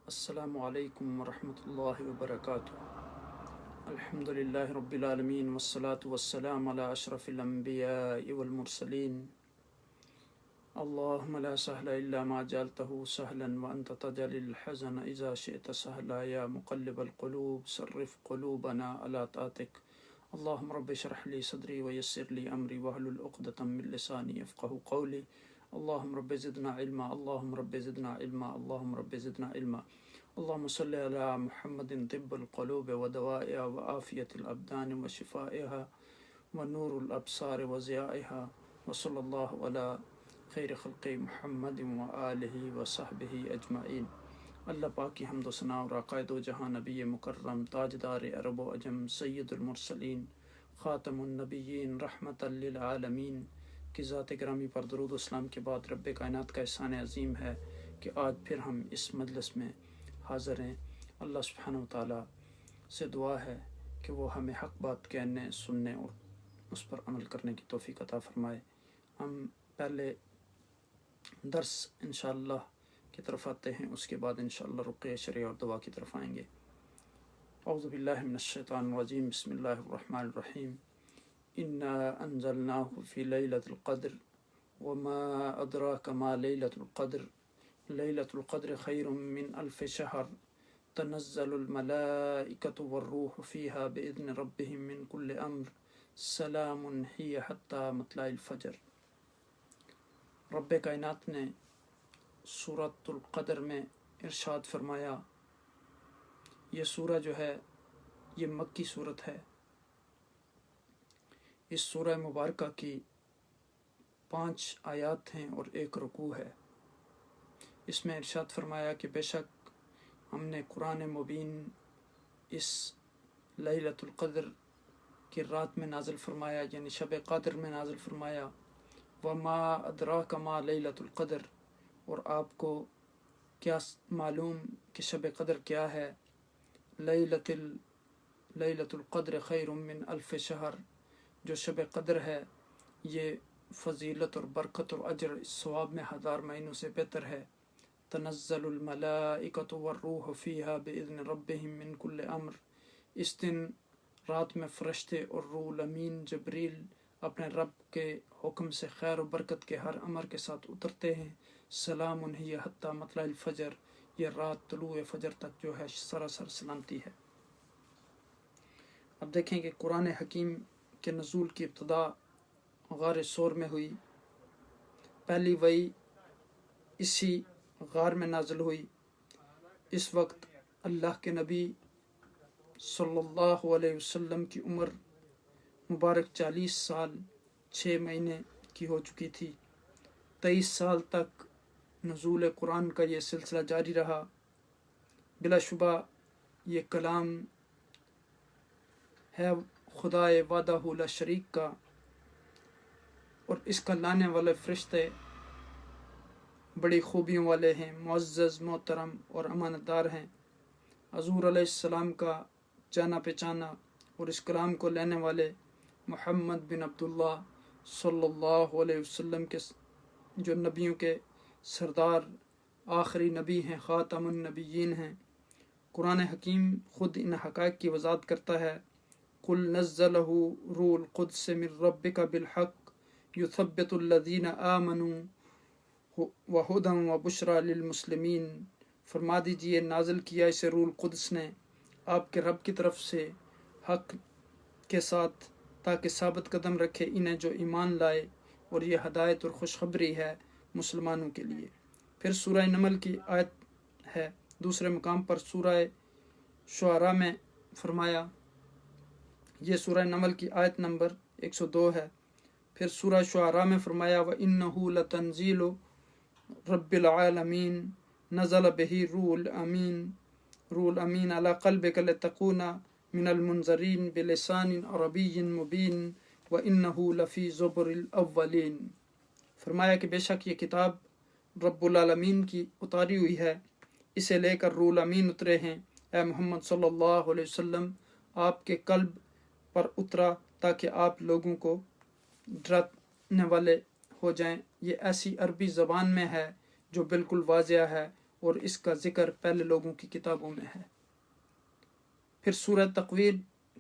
السلام علیکم ورحمۃ اللہ وبرکاتہ۔ الحمد للہ رب العالمین والصلاة والسلام علی اشرف الانبیاء والمرسلین۔ اللہم لا سہل الا ما جعلته سہلا وانت تجعل الحزن اذا شئت سہلا یا مقلب القلوب صرف قلوبنا علی طاعتک۔ اللہم رب اشرح لی صدری ویسر لی امری واحلل عقدۃ من لسانی یفقہوا قولی۔ اللہم رب زدنا علما، اللہم رب زدنا علما، اللہم رب زدنا علما۔ اللہم صلی علی محمد طب القلوب ودوائها وعافیت الابدان وشفائها ونور الابصار وضیائها وصلی اللہ علی خیر خلق محمد وآلہ وصحبہ اجمعین۔ اللہ پاک کی حمد و ثنا اور عقائد و جہاں نبی مکرم تاجدار عرب و عجم سید المرسلین خاتم النبیین رحمت للعالمین کی ذات گرامی پر درود و اسلام کے بعد رب کائنات کا احسان عظیم ہے کہ آج پھر ہم اس مجلس میں حاضر ہیں۔ اللہ سبحانہ و تعالیٰ سے دعا ہے کہ وہ ہمیں حق بات کہنے، سننے اور اس پر عمل کرنے کی توفیق عطا فرمائے۔ ہم پہلے درس انشاءاللہ کی طرف آتے ہیں، اس کے بعد انشاءاللہ رقیہ شرعی اور دعا کی طرف آئیں گے۔ اعوذ باللہ من الشیطان الرجیم، بسم اللہ الرحمن الرحیم۔ انا انزلناه فی لیلۃ القدر وما ادراک ما لیلۃ القدر لیلۃ القدر خیر من الف شہر تنزل الملائکۃ والروح فیہا باذن ربہم من کل امر سلام ہی حتی مطلع الفجر۔ رب کائنات نے سورۃ القدر میں ارشاد فرمایا، یہ سورہ جو ہے یہ مکی سورت ہے۔ اس سورہ مبارکہ کی 5 آیات ہیں اور 1 رکوع ہے۔ اس میں ارشاد فرمایا کہ بے شک ہم نے قرآن مبین اس لیلۃ القدر کی رات میں نازل فرمایا، یعنی شب قدر میں نازل فرمایا۔ وما ادراک ما لیلۃ القدر، اور آپ کو کیا معلوم کہ شب قدر کیا ہے۔ لیلۃ القدر خیر من الف شہر، جو شب قدر ہے یہ فضیلت اور برکت اور اجر ثواب میں 1000 مہینوں سے بہتر ہے۔ تنزل الملائکۃ والروح فیہا باذن ربہم من کل امر، اس دن رات میں فرشتے اور روح الامین جبریل اپنے رب کے حکم سے خیر و برکت کے ہر امر کے ساتھ اترتے ہیں۔ سلام ہی حتی مطلع الفجر، یہ رات طلوع فجر تک جو ہے سراسر سلامتی ہے۔ اب دیکھیں کہ قرآن حکیم کے نزول کی ابتدا غار ثور میں ہوئی۔ پہلی وحی اسی غار میں نازل ہوئی۔ اس وقت اللہ کے نبی صلی اللہ علیہ وسلم کی عمر مبارک 40 سال 6 مہینے کی ہو چکی تھی۔ 23 سال تک نزول قرآن کا یہ سلسلہ جاری رہا۔ بلا شبہ یہ کلام ہے خدائے وحدہ لا شریک کا، اور اس کا لانے والے فرشتے بڑی خوبیوں والے ہیں، معزز، محترم اور امانت دار ہیں۔ حضور علیہ السلام کا جانا پہچانا اور اس کلام کو لینے والے محمد بن عبداللہ صلی اللہ علیہ وسلم کے جو نبیوں کے سردار آخری نبی ہیں، خاتم النبیین ہیں۔ قرآن حکیم خود ان حقائق کی وضاحت کرتا ہے۔ قل نزلہ روح القدس من ربک بالحق یثبت الذین آمنوا وہدی وبشریٰ للمسلمین، فرما دیجئے نازل کیا اسے روح القدس نے آپ کے رب کی طرف سے حق کے ساتھ، تاکہ ثابت قدم رکھے انہیں جو ایمان لائے، اور یہ ہدایت اور خوشخبری ہے مسلمانوں کے لیے۔ پھر سورہ نمل کی آیت ہے، دوسرے مقام پر سورہ شعراء میں فرمایا، یہ سورہ نمل کی آیت نمبر 102 ہے۔ پھر سورہ شعراء میں فرمایا، وَإِنَّهُ لَتَنزِيلُ رَبِّ الْعَالَمِينَ نَزَلَ بِهِ روح الامین علی قلبک لتکون من المنذرین بلسان عربی مبین وَإِنَّهُ لَفِي زُبُرِ الْأَوَّلِينَ۔ فرمایا کہ بے شک یہ کتاب رب العالمین کی اتاری ہوئی ہے، اسے لے کر روح الامین اترے ہیں۔ اے محمد صلی اللہ علیہ وسلم، آپ کے قلب پر اترا تاکہ آپ لوگوں کو ڈرانے والے ہو جائیں۔ یہ ایسی عربی زبان میں ہے جو بالکل واضح ہے اور اس کا ذکر پہلے لوگوں کی کتابوں میں ہے۔ پھر سورہ تکویر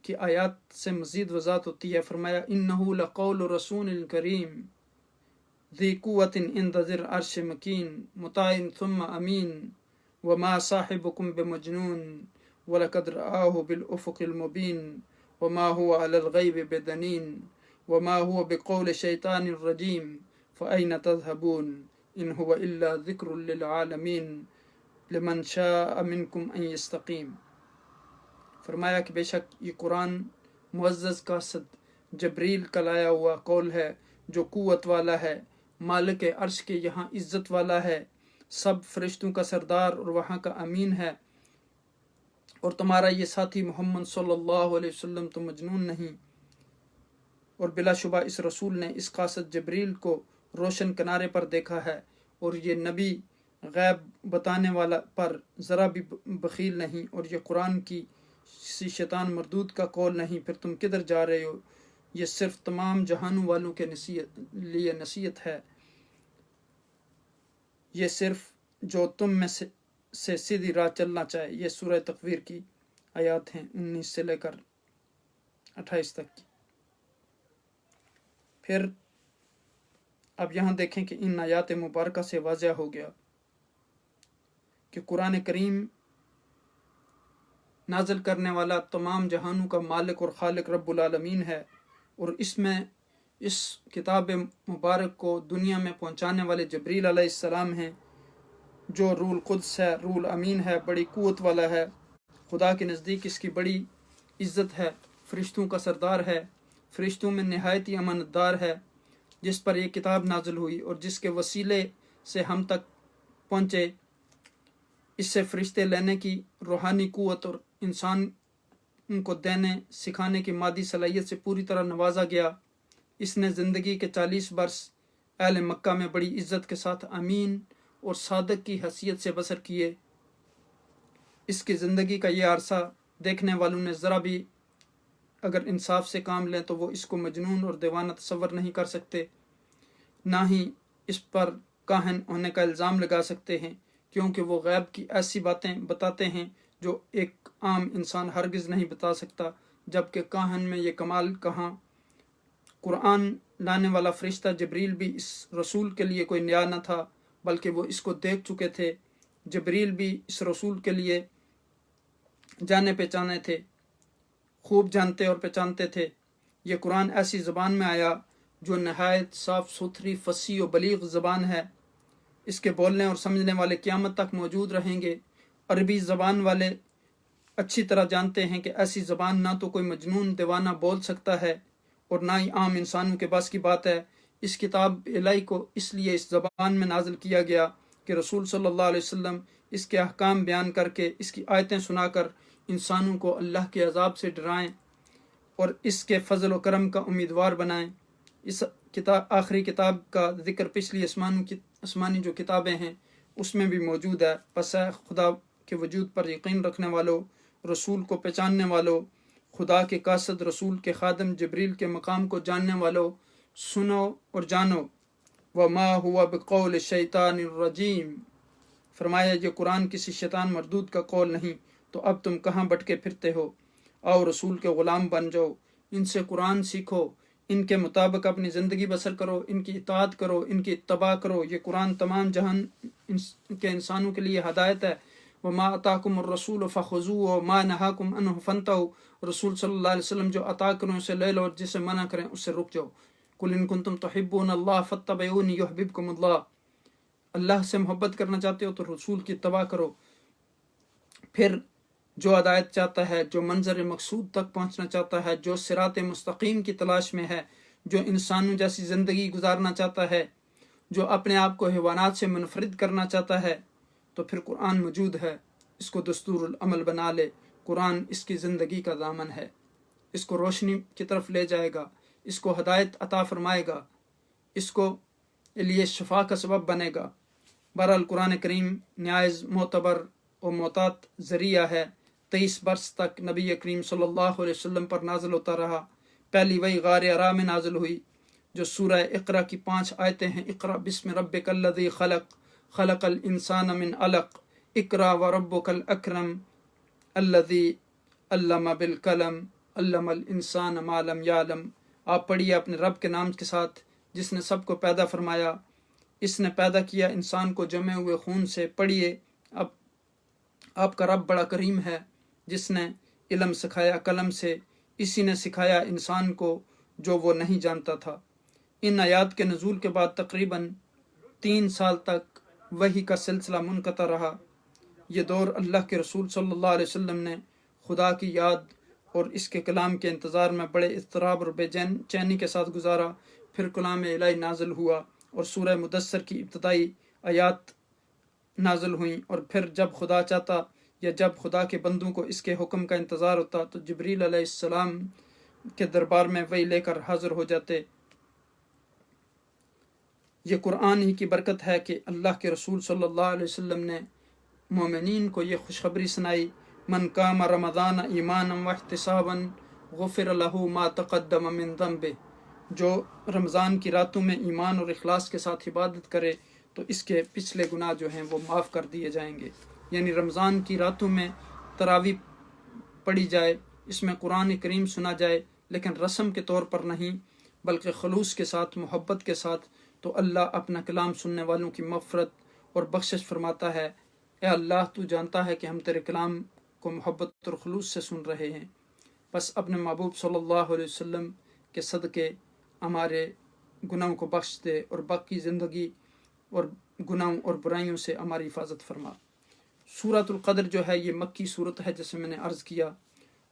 کی آیات سے مزید وضاحت ہوتی ہے، فرمایا انہ لقول رسول کریم ذی قوت عند ذی العرش مکین مطاع ثم امین وما صاحبکم بمجنون ولقد رآہ بالافق المبین وما هو علی الغیب بدنین وما هو بقول شیطان الرجیم فأین تذهبون ان هو الا ذکر للعالمین لمن شاء منکم ان یستقیم۔ فرمایا کہ بے شک یہ قرآن معزز قاصد جبریل کا لایا ہوا قول ہے جو قوت والا ہے، مالک عرش کے یہاں عزت والا ہے، سب فرشتوں کا سردار اور وہاں کا امین ہے، اور تمہارا یہ ساتھی محمد صلی اللہ علیہ وسلم تو مجنون نہیں۔ اور بلا شبہ اس رسول نے اس قاصد جبریل کو روشن کنارے پر دیکھا ہے، اور یہ نبی غیب بتانے والا پر ذرا بھی بخیل نہیں، اور یہ قرآن کی کسی شیطان مردود کا قول نہیں۔ پھر تم کدھر جا رہے ہو؟ یہ صرف تمام جہانوں والوں کے لیے نصیحت ہے، یہ صرف جو تم میں سے سیدھی راہ چلنا چاہے۔ یہ سورہ تکویر کی آیات ہیں 19 سے لے کر 28 تک کی۔ پھر اب یہاں دیکھیں کہ ان آیات مبارکہ سے واضح ہو گیا کہ قرآن کریم نازل کرنے والا تمام جہانوں کا مالک اور خالق رب العالمین ہے، اور اس میں اس کتاب مبارک کو دنیا میں پہنچانے والے جبریل علیہ السلام ہیں، جو روح القدس ہے، روح الامین ہے، بڑی قوت والا ہے، خدا کے نزدیک اس کی بڑی عزت ہے، فرشتوں کا سردار ہے، فرشتوں میں نہایت ہی امانتدار ہے، جس پر یہ کتاب نازل ہوئی اور جس کے وسیلے سے ہم تک پہنچے۔ اس سے فرشتے لینے کی روحانی قوت اور انسان کو دینے سکھانے کی مادی صلاحیت سے پوری طرح نوازا گیا۔ اس نے زندگی کے 40 برس اہل مکہ میں بڑی عزت کے ساتھ امین اور صادق کی حیثیت سے بسر کیے۔ اس کی زندگی کا یہ عرصہ دیکھنے والوں نے ذرا بھی اگر انصاف سے کام لیں تو وہ اس کو مجنون اور دیوانہ تصور نہیں کر سکتے، نہ ہی اس پر کاہن ہونے کا الزام لگا سکتے ہیں، کیونکہ وہ غیب کی ایسی باتیں بتاتے ہیں جو ایک عام انسان ہرگز نہیں بتا سکتا، جبکہ کاہن میں یہ کمال کہاں۔ قرآن لانے والا فرشتہ جبریل بھی اس رسول کے لیے کوئی نیا نہ تھا، بلکہ وہ اس کو دیکھ چکے تھے۔ جبریل بھی اس رسول کے لیے جانے پہچانے تھے، خوب جانتے اور پہچانتے تھے۔ یہ قرآن ایسی زبان میں آیا جو نہایت صاف ستھری، فصیح و بلیغ زبان ہے۔ اس کے بولنے اور سمجھنے والے قیامت تک موجود رہیں گے۔ عربی زبان والے اچھی طرح جانتے ہیں کہ ایسی زبان نہ تو کوئی مجنون دیوانہ بول سکتا ہے اور نہ ہی عام انسانوں کے بس کی بات ہے۔ اس کتاب الہی کو اس لیے اس زبان میں نازل کیا گیا کہ رسول صلی اللہ علیہ وسلم اس کے احکام بیان کر کے، اس کی آیتیں سنا کر انسانوں کو اللہ کے عذاب سے ڈرائیں اور اس کے فضل و کرم کا امیدوار بنائیں۔ اس آخری کتاب کا ذکر پچھلی آسمانی جو کتابیں ہیں اس میں بھی موجود ہے۔ پس ہے خدا کے وجود پر یقین رکھنے والوں، رسول کو پہچاننے والوں، خدا کے قاصد رسول کے خادم جبریل کے مقام کو جاننے والوں، سنو اور جانو وما هو بقول شیطان الرجیم۔ فرمایا یہ قرآن کسی شیطان مردود کا قول نہیں، تو اب تم کہاں بھٹکے پھرتے ہو؟ آؤ رسول کے غلام بن جاؤ، ان سے قرآن سیکھو، ان کے مطابق اپنی زندگی بسر کرو، ان کی اطاعت کرو، ان کی اتباع کرو۔ یہ قرآن تمام جہان کے انسانوں کے لیے ہدایت ہے۔ وما اتاکم الرسول فخذوہ وما نہاکم عنہ فانتہوا۔ رسول صلی اللہ علیہ وسلم جو عطا کریں اسے لے لو اور جسے منع کریں اس سے رک جاؤ۔ قل ان کنتم تحبون اللہ فاتبعونی یحببکم اللہ۔ اللہ سے محبت کرنا چاہتے ہو تو رسول کی اتباع کرو۔ پھر جو ہدایت چاہتا ہے، جو منظر مقصود تک پہنچنا چاہتا ہے، جو صراط مستقیم کی تلاش میں ہے، جو انسانوں جیسی زندگی گزارنا چاہتا ہے، جو اپنے آپ کو حیوانات سے منفرد کرنا چاہتا ہے، تو پھر قرآن موجود ہے، اس کو دستور العمل بنا لے۔ قرآن اس کی زندگی کا دامن ہے، اس کو روشنی کی طرف لے جائے گا، اس کو ہدایت عطا فرمائے گا، اس کو لیے شفا کا سبب بنے گا۔ بہرحال قرآن کریم نہایت معتبر و معتاد ذریعہ ہے۔ 23 برس تک نبی کریم صلی اللہ علیہ وسلم پر نازل ہوتا رہا۔ پہلی وحی غار حرا میں نازل ہوئی، جو سورہ اقرا کی 5 آیتیں ہیں۔ اقرا بسم ربک الذی خلق، خلق الانسان من علق، اقرا وربک الاکرم الذی علم بالقلم علم الانسان ما لم یعلم۔ آپ پڑھیے اپنے رب کے نام کے ساتھ جس نے سب کو پیدا فرمایا، اس نے پیدا کیا انسان کو جمے ہوئے خون سے۔ پڑھیے اب آپ کا رب بڑا کریم ہے جس نے علم سکھایا قلم سے، اسی نے سکھایا انسان کو جو وہ نہیں جانتا تھا۔ ان آیات کے نزول کے بعد تقریباً 3 سال تک وحی کا سلسلہ منقطع رہا۔ یہ دور اللہ کے رسول صلی اللہ علیہ وسلم نے خدا کی یاد اور اس کے کلام کے انتظار میں بڑے اضطراب اور بے چینی کے ساتھ گزارا۔ پھر کلام الہی نازل ہوا اور سورہ مدثر کی ابتدائی آیات نازل ہوئیں، اور پھر جب خدا چاہتا یا جب خدا کے بندوں کو اس کے حکم کا انتظار ہوتا تو جبریل علیہ السلام کے دربار میں وحی لے کر حاضر ہو جاتے۔ یہ قرآن ہی کی برکت ہے کہ اللہ کے رسول صلی اللہ علیہ وسلم نے مومنین کو یہ خوشخبری سنائی، من قام رمضان ایمانا واحتسابا غفر له ما تقدم من ذنبه، جو رمضان کی راتوں میں ایمان اور اخلاص کے ساتھ عبادت کرے تو اس کے پچھلے گناہ جو ہیں وہ معاف کر دیے جائیں گے۔ یعنی رمضان کی راتوں میں تراویح پڑھی جائے، اس میں قرآن کریم سنا جائے، لیکن رسم کے طور پر نہیں بلکہ خلوص کے ساتھ، محبت کے ساتھ، تو اللہ اپنا کلام سننے والوں کی مغفرت اور بخشش فرماتا ہے۔ اے اللہ تو جانتا ہے کہ ہم تیرے کلام کو محبت اور خلوص سے سن رہے ہیں، بس اپنے محبوب صلی اللہ علیہ وسلم کے صدقے ہمارے گناہوں کو بخش دے اور باقی زندگی اور گناہوں اور برائیوں سے ہماری حفاظت فرما۔ سورۃ القدر جو ہے یہ مکی صورت ہے جیسے میں نے عرض کیا،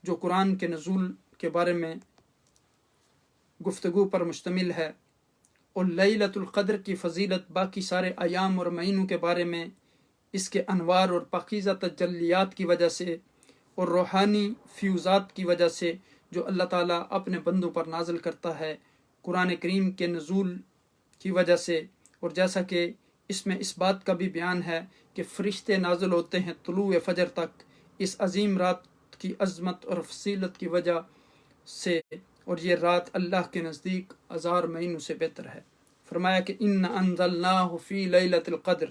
جو قرآن کے نزول کے بارے میں گفتگو پر مشتمل ہے، اور لیلۃ القدر کی فضیلت باقی سارے ایام اور مہینوں کے بارے میں اس کے انوار اور پاکیزہ تجلیات کی وجہ سے اور روحانی فیوزات کی وجہ سے جو اللہ تعالیٰ اپنے بندوں پر نازل کرتا ہے قرآن کریم کے نزول کی وجہ سے، اور جیسا کہ اس میں اس بات کا بھی بیان ہے کہ فرشتے نازل ہوتے ہیں طلوع فجر تک اس عظیم رات کی عظمت اور فضیلت کی وجہ سے، اور یہ رات اللہ کے نزدیک 1000 مہینوں سے بہتر ہے۔ فرمایا کہ ان انزلناہ فی لیلۃ القدر،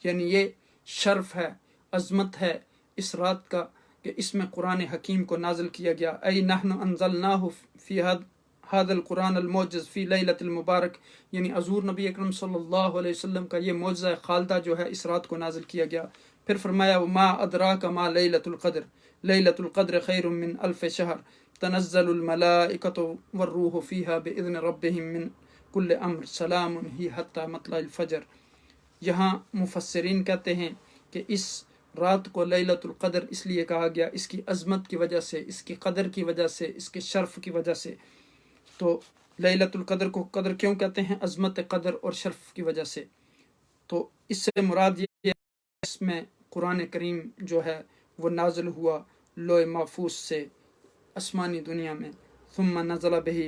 یعنی یہ شرف ہے، عظمت ہے اس رات کا کہ اس میں قرآن حکیم کو نازل کیا گیا۔ ای نحن انزلناہ فی هذا القرآن المعجز فی لیلۃ المبارک، یعنی حضور نبی اکرم صلی اللہ علیہ وسلم کا یہ معجزہ خالدہ جو ہے اس رات کو نازل کیا گیا۔ پھر فرمایا وما ادراک ما لیلۃ القدر، لیلۃ القدر خیر من الف شہر تنزل الملائکۃ والروح فیہا باذن ربہم من کل امر سلام ہی حتی مطلع الفجر۔ یہاں مفسرین کہتے ہیں کہ اس رات کو لیلۃ القدر اس لیے کہا گیا، اس کی عظمت کی وجہ سے، اس کی قدر کی وجہ سے، اس کے شرف کی وجہ سے۔ تو لیلۃ القدر کو قدر کیوں کہتے ہیں؟ عظمت قدر اور شرف کی وجہ سے۔ تو اس سے مراد یہ ہے اس میں قرآن کریم جو ہے وہ نازل ہوا لوح محفوظ سے آسمانی دنیا میں، ثم نزل بہ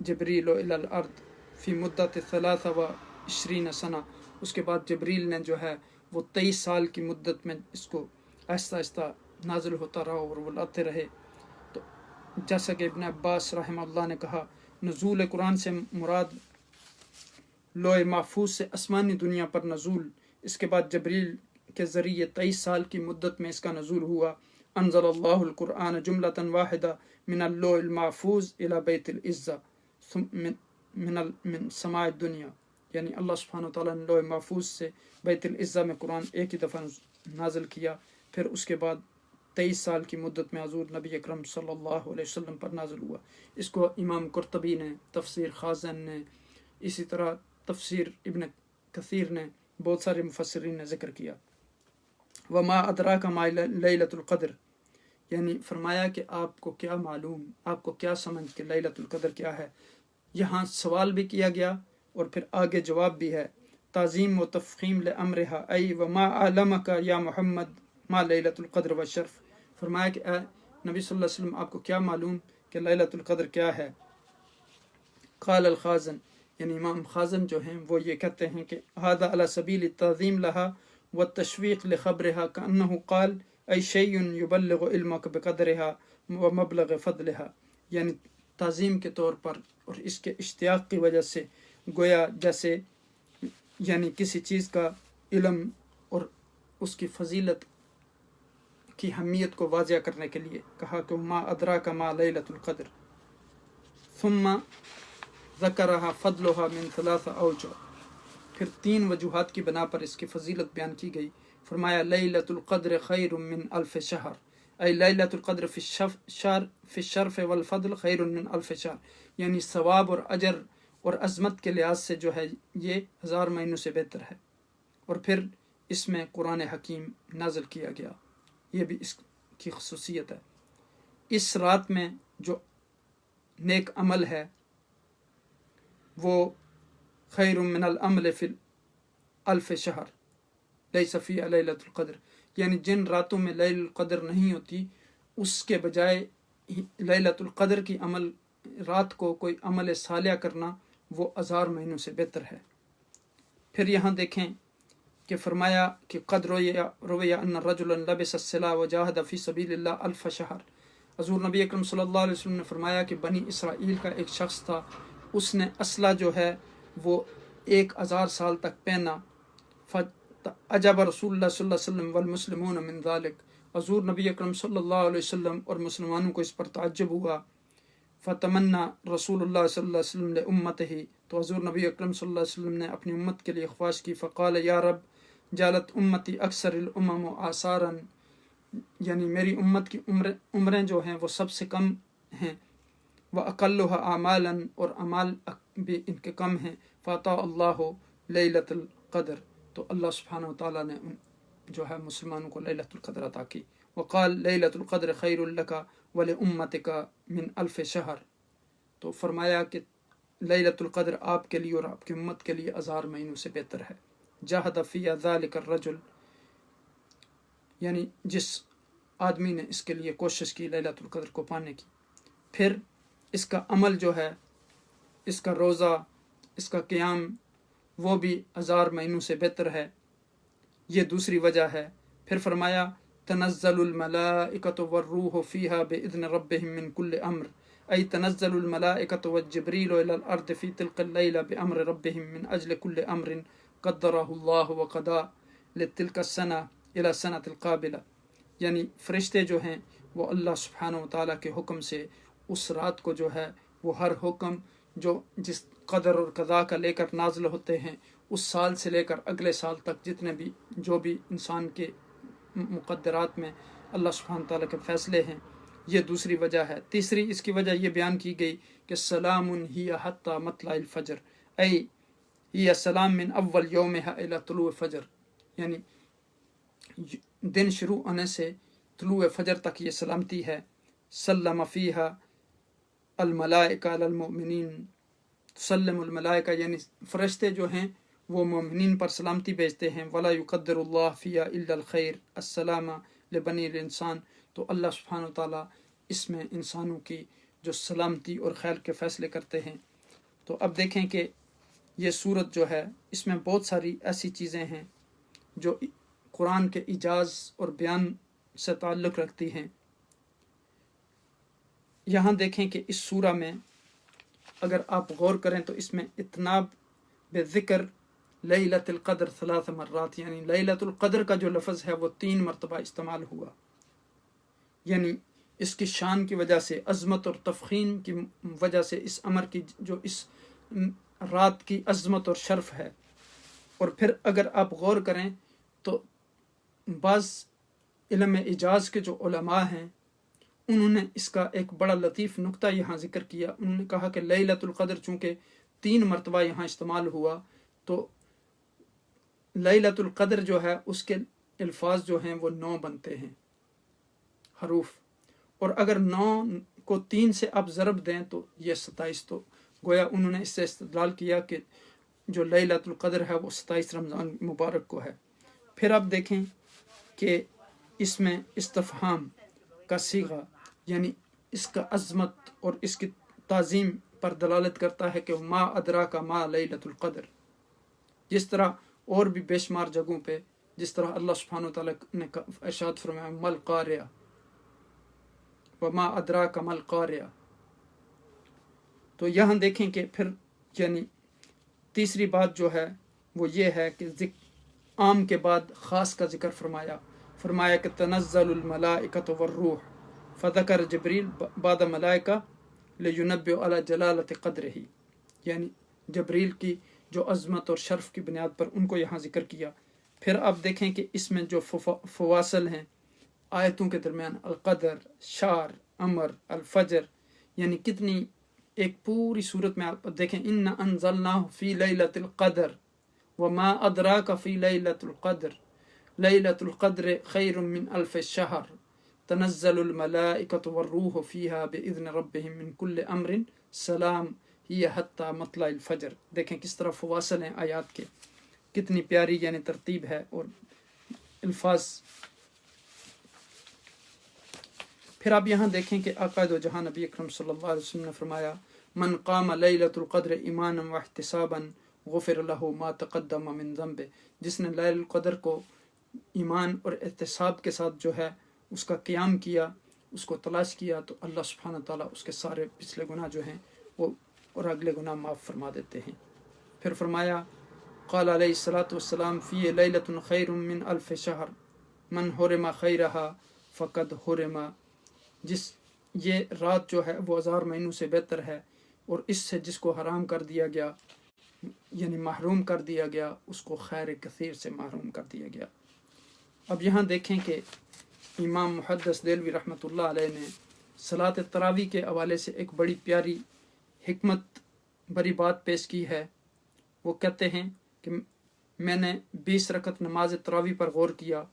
جبریل الی الارض فی مدت 23 سنہ، اس کے بعد جبریل نے جو ہے وہ 23 سال کی مدت میں اس کو آہستہ آہستہ نازل ہوتا رہا اور وہ لاتے رہے۔ تو جیسا کہ ابن عباس رحمہ اللہ نے کہا، نزول قرآن سے مراد لوح محفوظ سے آسمانی دنیا پر نزول، اس کے بعد جبریل کے ذریعے 23 سال کی مدت میں اس کا نزول ہوا۔ انزل اللہ القرآن جملۃ واحدہ من اللوح المحفوظ الی بیت العزہ من سماع الدنیا، یعنی اللہ سبحانہ وتعالیٰ نے لوح محفوظ سے بیت العزہ میں قرآن ایک ہی دفعہ نازل کیا، پھر اس کے بعد 23 سال کی مدت میں حضور نبی اکرم صلی اللہ علیہ وسلم پر نازل ہوا۔ اس کو امام قرطبی نے، تفسیر خازن نے، اسی طرح تفسیر ابن کثیر نے، بہت سارے مفسرین نے ذکر کیا۔ وما ادراک ما لیلۃ القدر، یعنی فرمایا کہ آپ کو کیا معلوم، آپ کو کیا سمجھ کہ لیلۃ القدر کیا ہے۔ یہاں سوال بھی کیا گیا اور پھر آگے جواب بھی ہے، تعظیم و تفخیم لامرہا، ای وما علمک یا محمد ما لیلۃ القدر والشرف۔ فرمایا کہ اے نبی صلی اللہ علیہ وسلم آپ کو کیا معلوم کہ لیلۃ القدر کیا ہے۔ قال الخازن، یعنی امام خازن جو ہیں وہ یہ کہتے ہیں کہ هذا على سبیل التعظیم لها والتشویق لخبرها كأنه قال ای شیء یبلغ علمک بقدرها ومبلغ فضلها، یعنی تعظیم کے طور پر اور اس کے اشتیاق کی وجہ سے گویا جیسے یعنی کسی چیز کا علم اور اس کی فضیلت کی اہمیت کو واضح کرنے کے لیے کہا کہ ما ادراک ما لیلۃ القدر، ثم ذکرها فضلها من ثلاث اوجہ، پھر 3 وجوہات کی بنا پر اس کی فضیلت بیان کی گئی۔ فرمایا لیلۃ القدر خیر من الف شہر، ای لیلۃ القدر فی الشرف والفضل خیر من الف شہر، یعنی ثواب اور اجر اور عظمت کے لحاظ سے جو ہے یہ 1000 مہینوں سے بہتر ہے۔ اور پھر اس میں قرآن حکیم نازل کیا گیا، یہ بھی اس کی خصوصیت ہے۔ اس رات میں جو نیک عمل ہے وہ خیر من العمل فی الف شہر لیس فیہا لیلۃ القدر، یعنی جن راتوں میں لیلۃ القدر نہیں ہوتی اس کے بجائے لیلۃ القدر کی عمل رات کو کوئی عمل صالح کرنا وہ 1000 مہینوں سے بہتر ہے۔ پھر یہاں دیکھیں کہ فرمایا کہ قد روی ان رجلا لبس السلاح وجاہد فی سبیل اللہ الف شہر، حضور نبی اکرم صلی اللہ علیہ وسلم نے فرمایا کہ بنی اسرائیل کا ایک شخص تھا، اس نے اسلحہ جو ہے وہ 1000 سال تک پہنا۔ فعجب رسول اللہ صلی اللہ علیہ وسلم والمسلمون من ذلک، حضور نبی اکرم صلی اللہ علیہ وسلم اور مسلمانوں کو اس پر تعجب ہوا۔ فتمنا رسول اللہ صلی اللہ علیہ وسلم لامتہ، تو حضور نبی اکرم صلی اللہ علیہ وسلم نے اپنی امت کے لیے خواہش کی، فقال یا رب جالت امتی اکثر الامم آثارا، یعنی میری امت کی عمریں جو ہیں وہ سب سے کم ہیں، وَأَقَلُّهَا أَعْمَالًا، اور اعمال بھی ان کے کم ہیں، فَأَعْطَى اللَّهُ لَيْلَةَ الْقَدْرِ، تو اللہ سبحانہ وتعالیٰ نے جو ہے مسلمانوں کو لیلۃ القدر عطا کی۔ وقال لیلۃ القدر خیر لک ولامتک من الف شہر، تو فرمایا کہ لیلۃ القدر آپ کے لیے اور آپ کی امت کے لیے 1000 مہینوں سے بہتر ہے۔ جاہد فی ذلک الرجل، یعنی جس آدمی نے اس کے لیے کوشش کی لیلۃ القدر کو پانے کی۔ پھر اس کا عمل جو ہے، اس کا روزہ، اس کا قیام، وہ بھی 1000 مہینوں سے بہتر ہے، یہ دوسری وجہ ہے۔ پھر فرمایا تنزل الملائکۃ والروح فیہا باذن ربہم من کل امر، ای تنزل الملائکۃ والجبریل الی الارض فی تلک اللیلہ بامر ربہم من اجل کل امر قدرہ اللہ وقضا لتلک السنہ الی سنۃ القابلہ، یعنی فرشتے جو ہیں وہ اللہ سبحانہ وتعالیٰ کے حکم سے اس رات کو جو ہے وہ ہر حکم جو جس قدر اور قضاء کا لے کر نازل ہوتے ہیں، اس سال سے لے کر اگلے سال تک جتنے بھی جو بھی انسان کے مقدرات میں اللہ سبحانہ تعالیٰ کے فیصلے ہیں، یہ دوسری وجہ ہے۔ تیسری اس کی وجہ یہ بیان کی گئی کہ سلام ہی حتی مطلع الفجر، ای یہ سلام من اول یومہا الی طلوع فجر، یعنی دن شروع ہونے سے طلوع فجر تک یہ سلامتی ہے۔ سلم فیہا الملائکہ علی المؤمنین، تسلم الملائکہ، یعنی فرشتے جو ہیں وہ مومنین پر سلامتی بھیجتے ہیں۔ ولا یقدر اللہ فیہا الا الخیر السلام لبنی الانسان، تو اللہ سبحانہ وتعالیٰ اس میں انسانوں کی جو سلامتی اور خیر کے فیصلے کرتے ہیں۔ تو اب دیکھیں کہ یہ صورت جو ہے اس میں بہت ساری ایسی چیزیں ہیں جو قرآن کے اعجاز اور بیان سے تعلق رکھتی ہیں۔ یہاں دیکھیں کہ اس سورہ میں اگر آپ غور کریں تو اس میں اتناب بذکر لیلۃ القدر 3 مرات، یعنی لیلۃ القدر کا جو لفظ ہے وہ 3 مرتبہ استعمال ہوا، یعنی اس کی شان کی وجہ سے، عظمت اور تفخیم کی وجہ سے، اس امر کی جو اس رات کی عظمت اور شرف ہے۔ اور پھر اگر آپ غور کریں تو بعض علم اعجاز کے جو علماء ہیں انہوں نے اس کا ایک بڑا لطیف نقطہ یہاں ذکر کیا۔ انہوں نے کہا کہ لیلۃ القدر چونکہ 3 مرتبہ یہاں استعمال ہوا تو لیلۃ القدر جو ہے اس کے الفاظ جو ہیں وہ 9 بنتے ہیں حروف، اور اگر 9 کو 3 سے آپ ضرب دیں تو یہ 27، تو گویا انہوں نے اس سے استدلال کیا کہ جو لیلۃ القدر ہے وہ 27 رمضان مبارک کو ہے۔ پھر آپ دیکھیں کہ اس میں استفہام کا صیغہ، یعنی اس کا عظمت اور اس کی تعظیم پر دلالت کرتا ہے کہ ما ادراک ما لیلۃ القدر، جس طرح اور بھی بے شمار جگہوں پہ جس طرح اللہ سبحانہ وتعالیٰ نے ارشاد فرمایا مل قاریہ وما ادراک مل قاریہ۔ تو یہاں دیکھیں کہ پھر یعنی تیسری بات جو ہے وہ یہ ہے کہ عام کے بعد خاص کا ذکر فرمایا کہ تنزل الملائکۃ والروح فذکر جبریل بعد ملائکہ لینبئ علی جلالۃ قدرہ، یعنی جبریل کی جو عظمت اور شرف کی بنیاد پر ان کو یہاں ذکر کیا۔ پھر آپ دیکھیں کہ اس میں جو فواصل ہیں آیتوں کے درمیان، القدر، شار، امر، الفجر، یعنی کتنی ایک پوری صورت میں آپ دیکھیں، ان انزلناہ فی لیلۃ القدر وما ادراک فی لیلۃ القدر لیلۃ القدر خیر من الف شہر تنزل الملائکۃ والروح فیہا باذن ربہم من کل امر سلام ہی حتی مطلع الفجر۔ دیکھیں کس طرح فواصل ہیں آیات کے، کتنی پیاری یعنی ترتیب ہے اور الفاظ۔ پھر آپ یہاں دیکھیں کہ آقا دو جہاں نبی اکرم صلی اللہ علیہ وسلم نے فرمایا من قام لیلۃ القدر ایمانا واحتسابا غفر له ما تقدم من ذنبه، جس نے لیلۃ القدر کو ایمان اور احتساب کے ساتھ جو ہے اس کا قیام کیا، اس کو تلاش کیا، تو اللہ سبحانہ تعالیٰ اس کے سارے پچھلے گناہ جو ہیں وہ اور اگلے گناہ معاف فرما دیتے ہیں۔ پھر فرمایا قال علیہ الصلاۃ والسلام فی لیلۃ خیر من الف شہر من حرم خیرہا فقد حرم، یہ رات جو ہے وہ 1000 مہینوں سے بہتر ہے، اور اس سے جس کو حرام کر دیا گیا یعنی محروم کر دیا گیا اس کو خیر کثیر سے محروم کر دیا گیا۔ اب یہاں دیکھیں کہ امام محدث دہلوی رحمۃ اللہ علیہ نے صلاۃ تراویح کے حوالے سے ایک بڑی پیاری حکمت بری بات پیش کی ہے۔ وہ کہتے ہیں کہ میں نے 20 رکعت نماز تراویح پر غور کیا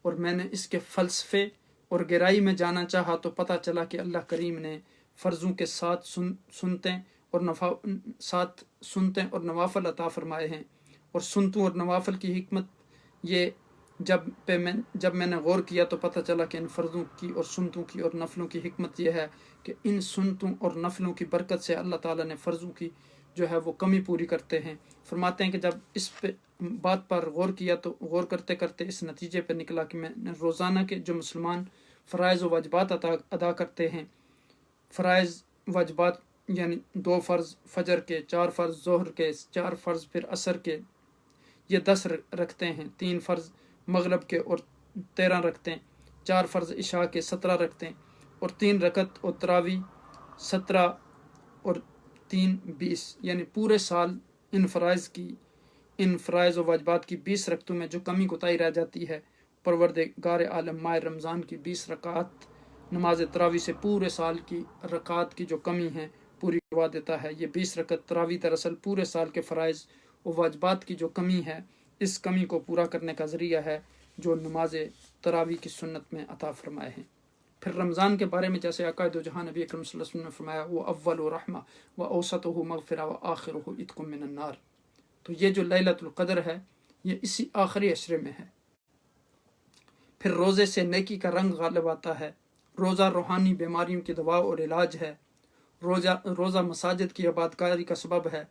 اور میں نے اس کے فلسفے اور گہرائی میں جانا چاہا تو پتہ چلا کہ اللہ کریم نے فرضوں کے ساتھ سنتیں اور نوافل عطا فرمائے ہیں، اور سنتوں اور نوافل کی حکمت یہ جب میں نے غور کیا تو پتہ چلا کہ ان فرضوں کی اور سنتوں کی اور نفلوں کی حکمت یہ ہے کہ ان سنتوں اور نفلوں کی برکت سے اللہ تعالیٰ نے فرضوں کی جو ہے وہ کمی پوری کرتے ہیں۔ فرماتے ہیں کہ جب اس پہ بات پر غور کیا تو غور کرتے کرتے اس نتیجے پہ نکلا کہ میں نے روزانہ کے جو مسلمان فرائض و واجبات ادا کرتے ہیں، فرائض واجبات یعنی 2 فرض فجر کے، 4 فرض ظہر کے، 4 فرض پھر عصر کے، یہ 10 رکھتے ہیں، 3 فرض مغرب کے اور 13 رکھتے ہیں، 4 فرض عشاء کے 17 رکھتے ہیں، اور 3 رکعت اور تراویح 17 اور 3 20، یعنی پورے سال ان فرائض و واجبات کی 20 رکعتوں میں جو کمی کوتاہی رہ جاتی ہے، پروردگار عالم ماہ رمضان کی 20 رکعات نماز تراویح سے پورے سال کی رکعات کی جو کمی ہے پوری کروا دیتا ہے۔ یہ 20 رکعت تراویح دراصل پورے سال کے فرائض و واجبات کی جو کمی ہے اس کمی کو پورا کرنے کا ذریعہ ہے جو نماز تراویح کی سنت میں عطا فرمائے ہیں۔ پھر رمضان کے بارے میں جیسے آقا دو جہاں نبی اکرم صلی اللہ علیہ وسلم نے فرمایا وہ اول و رحمہ و اوسطہ مغفرہ و آخرہ عتق من النار، تو یہ جو لیلۃ القدر ہے یہ اسی آخری عشرے میں ہے۔ پھر روزے سے نیکی کا رنگ غالب آتا ہے، روزہ روحانی بیماریوں کی دوا اور علاج ہے، روزہ مساجد کی آبادکاری کا سبب ہے،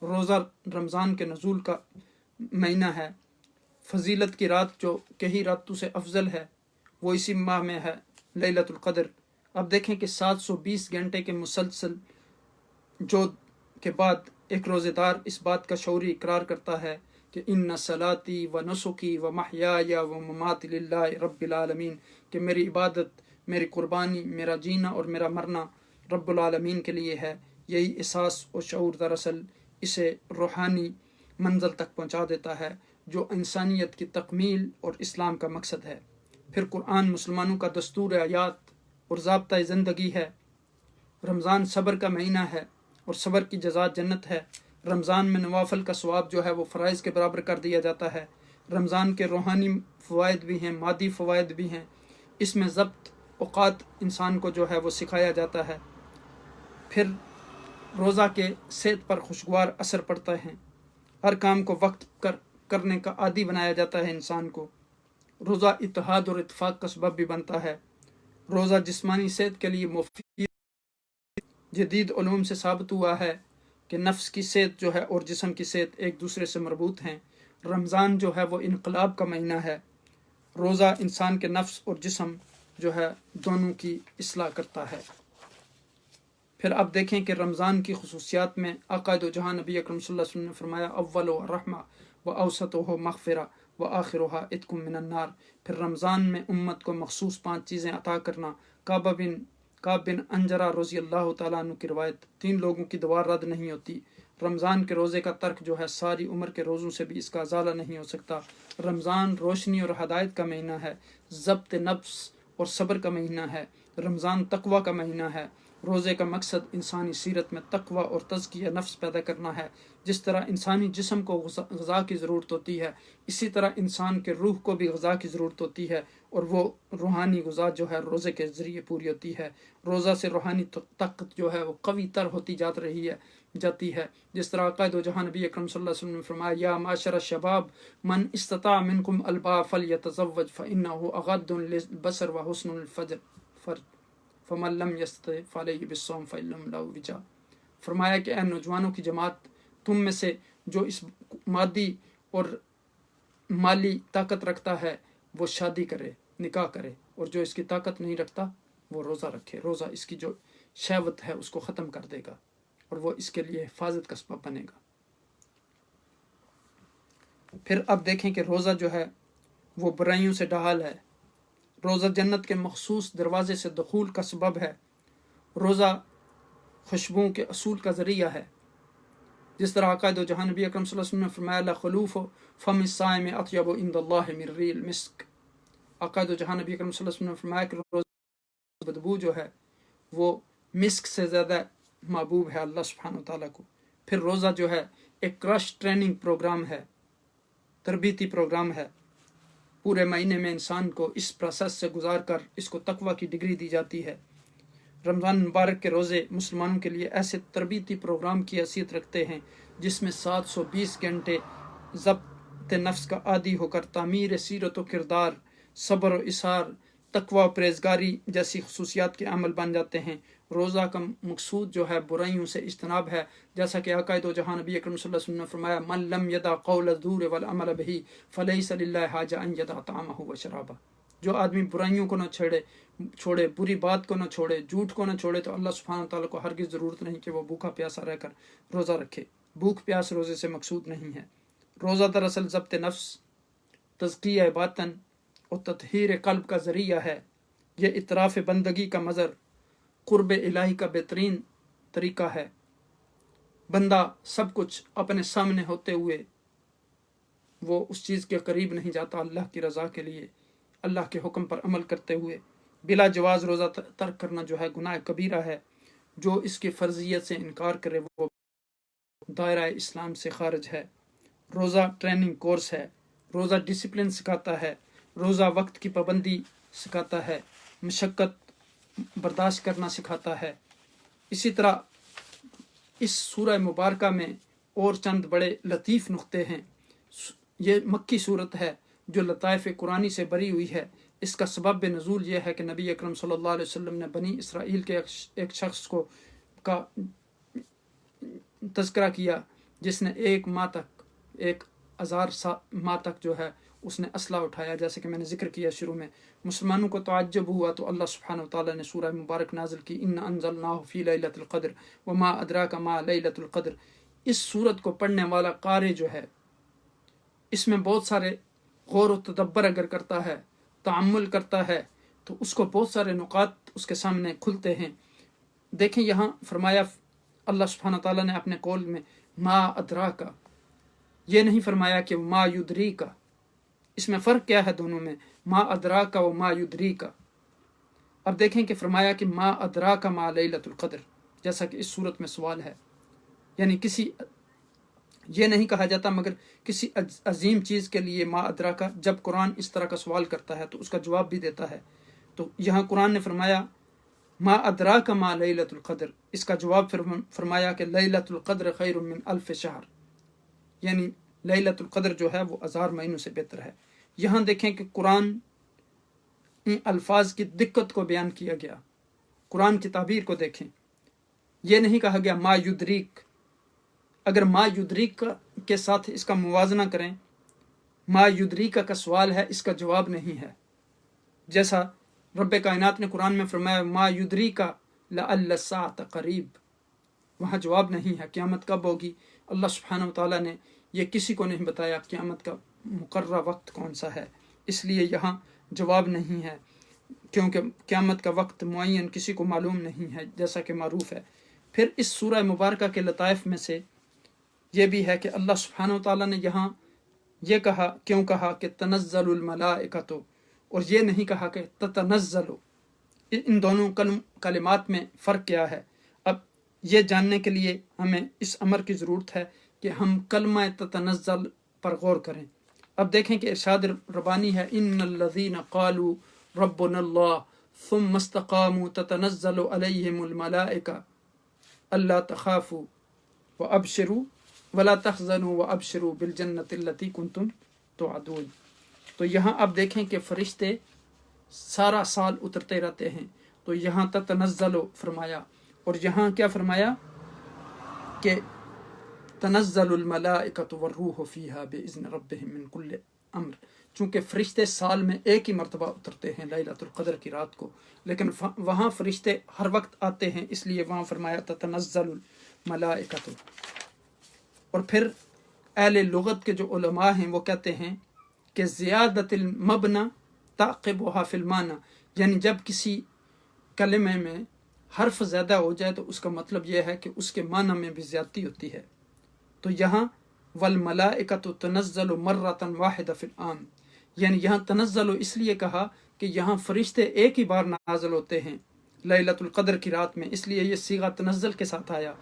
روزہ رمضان کے نزول کا مہینہ ہے، فضیلت کی رات جو کئی راتوں سے افضل ہے وہ اسی ماہ میں ہے لیلۃ القدر۔ اب دیکھیں کہ 720 گھنٹے کے مسلسل جود کے بعد ایک روزے دار اس بات کا شعوری اقرار کرتا ہے کہ ان صلاتی و نسکی و محیای و مماتی للہ رب العالمین، کہ میری عبادت، میری قربانی، میرا جینا اور میرا مرنا رب العالمین کے لیے ہے۔ یہی احساس و شعور دراصل اسے روحانی منزل تک پہنچا دیتا ہے جو انسانیت کی تکمیل اور اسلام کا مقصد ہے۔ پھر قرآن مسلمانوں کا دستور حیات اور ضابطۂ زندگی ہے۔ رمضان صبر کا مہینہ ہے اور صبر کی جزا جنت ہے۔ رمضان میں نوافل کا ثواب جو ہے وہ فرائض کے برابر کر دیا جاتا ہے۔ رمضان کے روحانی فوائد بھی ہیں، مادی فوائد بھی ہیں۔ اس میں ضبط اوقات انسان کو جو ہے وہ سکھایا جاتا ہے۔ پھر روزہ کے صحت پر خوشگوار اثر پڑتا ہے، ہر کام کو وقت کرنے کا عادی بنایا جاتا ہے انسان کو۔ روزہ اتحاد اور اتفاق کا سبب بھی بنتا ہے۔ روزہ جسمانی صحت کے لیے مفید، جدید علوم سے ثابت ہوا ہے کہ نفس کی صحت جو ہے اور جسم کی صحت ایک دوسرے سے مربوط ہیں۔ رمضان جو ہے وہ انقلاب کا مہینہ ہے۔ روزہ انسان کے نفس اور جسم جو ہے دونوں کی اصلاح کرتا ہے۔ پھر آپ دیکھیں کہ رمضان کی خصوصیات میں آقا دو جہاں نبی اکرم صلی اللہ علیہ وسلم نے فرمایا اول و رحمہ و اوسطہ مغفرہ وآخرها عتق من النار۔ پھر رمضان میں امت کو مخصوص 5 چیزیں عطا کرنا۔ کعب بن انجرہ رضی اللہ تعالیٰ عنہ کی روایت، 3 لوگوں کی دعا رد نہیں ہوتی۔ رمضان کے روزے کا ترک جو ہے ساری عمر کے روزوں سے بھی اس کا ازالہ نہیں ہو سکتا۔ رمضان روشنی اور ہدایت کا مہینہ ہے، ضبط نفس اور صبر کا مہینہ ہے۔ رمضان تقوی کا مہینہ ہے۔ روزے کا مقصد انسانی سیرت میں تقوی اور تزکیہ نفس پیدا کرنا ہے۔ جس طرح انسانی جسم کو غذا کی ضرورت ہوتی ہے، اسی طرح انسان کے روح کو بھی غذا کی ضرورت ہوتی ہے، اور وہ روحانی غذا جو ہے روزے کے ذریعے پوری ہوتی ہے۔ روزہ سے روحانی طاقت جو ہے وہ قوی تر ہوتی جاتی ہے، جس طرح قائد و جہاں نبی اکرم صلی اللہ علیہ وسلم نے فرمایا، یا معاشر الشباب من استطاع منکم الباء فلیتزوج فانہ اغض للبصر وحسن الفرج فمن لم یستطع فعلیہ بالصوم فإن له وجاء۔ فرمایا کہ اے نوجوانوں کی جماعت، تم میں سے جو اس مادی اور مالی طاقت رکھتا ہے وہ شادی کرے، نکاح کرے، اور جو اس کی طاقت نہیں رکھتا وہ روزہ رکھے۔ روزہ اس کی جو شہوت ہے اس کو ختم کر دے گا اور وہ اس کے لیے حفاظت کا سبب بنے گا۔ پھر اب دیکھیں کہ روزہ جو ہے وہ برائیوں سے ڈھال ہے۔ روزہ جنت کے مخصوص دروازے سے دخول کا سبب ہے۔ روزہ خوشبوؤں کے اصول کا ذریعہ ہے، جس طرح قائد و جہاں نبی اکرم صلی اللہ علیہ وسلم نے فرمایا، لخلوف فم الصائم اطیب عند اللہ من ریح المسک۔ قائد و جہاں نبی اکرم صلی اللہ علیہ وسلم نے فرمایا کہ روزہ بدبو جو ہے وہ مسک سے زیادہ محبوب ہے اللہ سبحانہ وتعالیٰ کو۔ پھر روزہ جو ہے ایک کرش ٹریننگ پروگرام ہے، تربیتی پروگرام ہے۔ پورے مہینے میں انسان کو اس پروسیس سے گزار کر اس کو تقوی کی ڈگری دی جاتی ہے۔ رمضان مبارک کے روزے مسلمانوں کے لیے ایسے تربیتی پروگرام کی حیثیت رکھتے ہیں جس میں 720 گھنٹے ضبط نفس کا عادی ہو کر تعمیر سیرت و کردار، صبر و اصرار، تقوی و پرہیزگاری جیسی خصوصیات کے عمل بن جاتے ہیں۔ روزہ کا مقصود جو ہے برائیوں سے اجتناب ہے، جیسا کہ قائد و جہاں نبی اکرم صلی اللہ علیہ وسلم نے فرمایا، من لم یدع قول الزور والعمل به فلیس للہ حاجہ ان یدع طعامہ وشرابہ۔ جو آدمی برائیوں کو نہ چھوڑے، بری بات کو نہ چھوڑے، جھوٹ کو نہ چھوڑے، تو اللہ سبحانہ تعالیٰ کو ہرگز ضرورت نہیں کہ وہ بھوکا پیاسا رہ کر روزہ رکھے۔ بھوک پیاس روزے سے مقصود نہیں ہے۔ روزہ دراصل ضبط نفس، تزکیہ باطن اور تطہیر قلب کا ذریعہ ہے۔ یہ اطراف بندگی کا مظہر، قرب الہی کا بہترین طریقہ ہے۔ بندہ سب کچھ اپنے سامنے ہوتے ہوئے وہ اس چیز کے قریب نہیں جاتا اللہ کی رضا کے لیے، اللہ کے حکم پر عمل کرتے ہوئے۔ بلا جواز روزہ ترک کرنا جو ہے گناہ کبیرہ ہے۔ جو اس کی فرضیت سے انکار کرے وہ دائرہ اسلام سے خارج ہے۔ روزہ ٹریننگ کورس ہے۔ روزہ ڈسپلن سکھاتا ہے۔ روزہ وقت کی پابندی سکھاتا ہے، مشقت برداشت کرنا سکھاتا ہے۔ اسی طرح اس سورہ مبارکہ میں اور چند بڑے لطیف نقطے ہیں۔ یہ مکی صورت ہے جو لطائف قرآنی سے بری ہوئی ہے۔ اس کا سبب نزول یہ ہے کہ نبی اکرم صلی اللہ علیہ وسلم نے بنی اسرائیل کے ایک شخص کا تذکرہ کیا جس نے 1 ماہ تک 1000 ماہ تک جو ہے اس نے اسلحہ اٹھایا، جیسے کہ میں نے ذکر کیا شروع میں۔ مسلمانوں کو تعجب ہوا تو اللہ سبحانہ وتعالیٰ نے سورہ مبارک نازل کی، ان انزلناہ فی لیلۃ القدر وما ادراک ما لیلۃ القدر۔ اس سورت کو پڑھنے والا قاری جو ہے اس میں بہت سارے غور و تدبر اگر کرتا ہے، تعمل کرتا ہے، تو اس کو بہت سارے نکات اس کے سامنے کھلتے ہیں۔ دیکھیں یہاں فرمایا اللہ سبحانہ تعالیٰ نے اپنے قول میں ما ادراکا، یہ نہیں فرمایا کہ ما یدریکا۔ اس میں فرق کیا ہے دونوں میں؟ ما ادراکا و ما یدریکا۔ اب دیکھیں کہ فرمایا کہ ما ادراکا ما لیلۃ القدر، جیسا کہ اس صورت میں سوال ہے، یعنی یہ نہیں کہا جاتا مگر کسی عظیم چیز کے لیے ما ادراکا۔ جب قرآن اس طرح کا سوال کرتا ہے تو اس کا جواب بھی دیتا ہے۔ تو یہاں قرآن نے فرمایا ما ادراک ما لیلۃ القدر، اس کا جواب فرمایا کہ لیلۃ القدر خیر من 1000 شہر، یعنی لیلۃ القدر جو ہے وہ 1000 مہینوں سے بہتر ہے۔ یہاں دیکھیں کہ قرآن ان الفاظ کی دقت کو بیان کیا گیا۔ قرآن کی تعبیر کو دیکھیں، یہ نہیں کہا گیا ما یدریک۔ اگر ما یدریک کے ساتھ اس کا موازنہ کریں، ما یدریک کا سوال ہے، اس کا جواب نہیں ہے۔ جیسا رب کائنات نے قرآن میں فرمایا ما یدریک لعل الساعۃ قریب، وہاں جواب نہیں ہے قیامت کب ہوگی۔ اللہ سبحانہ وتعالیٰ نے یہ کسی کو نہیں بتایا قیامت کا مقررہ وقت کون سا ہے، اس لیے یہاں جواب نہیں ہے، کیونکہ قیامت کا وقت معین کسی کو معلوم نہیں ہے جیسا کہ معروف ہے۔ پھر اس سورہ مبارکہ کے لطائف میں سے یہ بھی ہے کہ اللہ سبحانہ و تعالیٰ نے یہاں یہ کیوں کہا کہ تنزل الملائکۃ، اور یہ نہیں کہا کہ تتنزل۔ ان دونوں کلمات میں فرق کیا ہے؟ اب یہ جاننے کے لیے ہمیں اس امر کی ضرورت ہے کہ ہم کلمہ تتنزل پر غور کریں۔ اب دیکھیں کہ ارشاد ربانی ہے، ان الذین قالوا ربنا اللہ ثم استقاموا تتنزل علیہم الملائکہ الا تخافوا وابشروا ولا تحزنوا وابشروا بالجنۃ التی کنتم توعدون۔ تو یہاں اب دیکھیں کہ فرشتے سارا سال اترتے رہتے ہیں، تو یہاں تتنزل فرمایا، اور یہاں کیا فرمایا کہ تنزل الملائکۃ والروح فیہا باذن ربہم من کل امر، چونکہ فرشتے سال میں ایک ہی مرتبہ اترتے ہیں لیلۃ القدر کی رات کو، لیکن وہاں فرشتے ہر وقت آتے ہیں، اس لیے وہاں فرمایا تتنزل الملائکۃ۔ اور پھر اہل لغت کے جو علماء ہیں وہ کہتے ہیں کہ زیادت المبنی تعقبها فی المعنی، یعنی جب کسی کلمے میں حرف زیادہ ہو جائے تو اس کا مطلب یہ ہے کہ اس کے معنی میں بھی زیادتی ہوتی ہے۔ تو یہاں والملائکۃ تنزل مرۃ واحدہ فی العام، یعنی یہاں تنزل اس لیے کہا کہ یہاں فرشتے ایک ہی بار نازل ہوتے ہیں لیلۃ القدر کی رات میں، اس لیے یہ صیغہ تنزل کے ساتھ آیا۔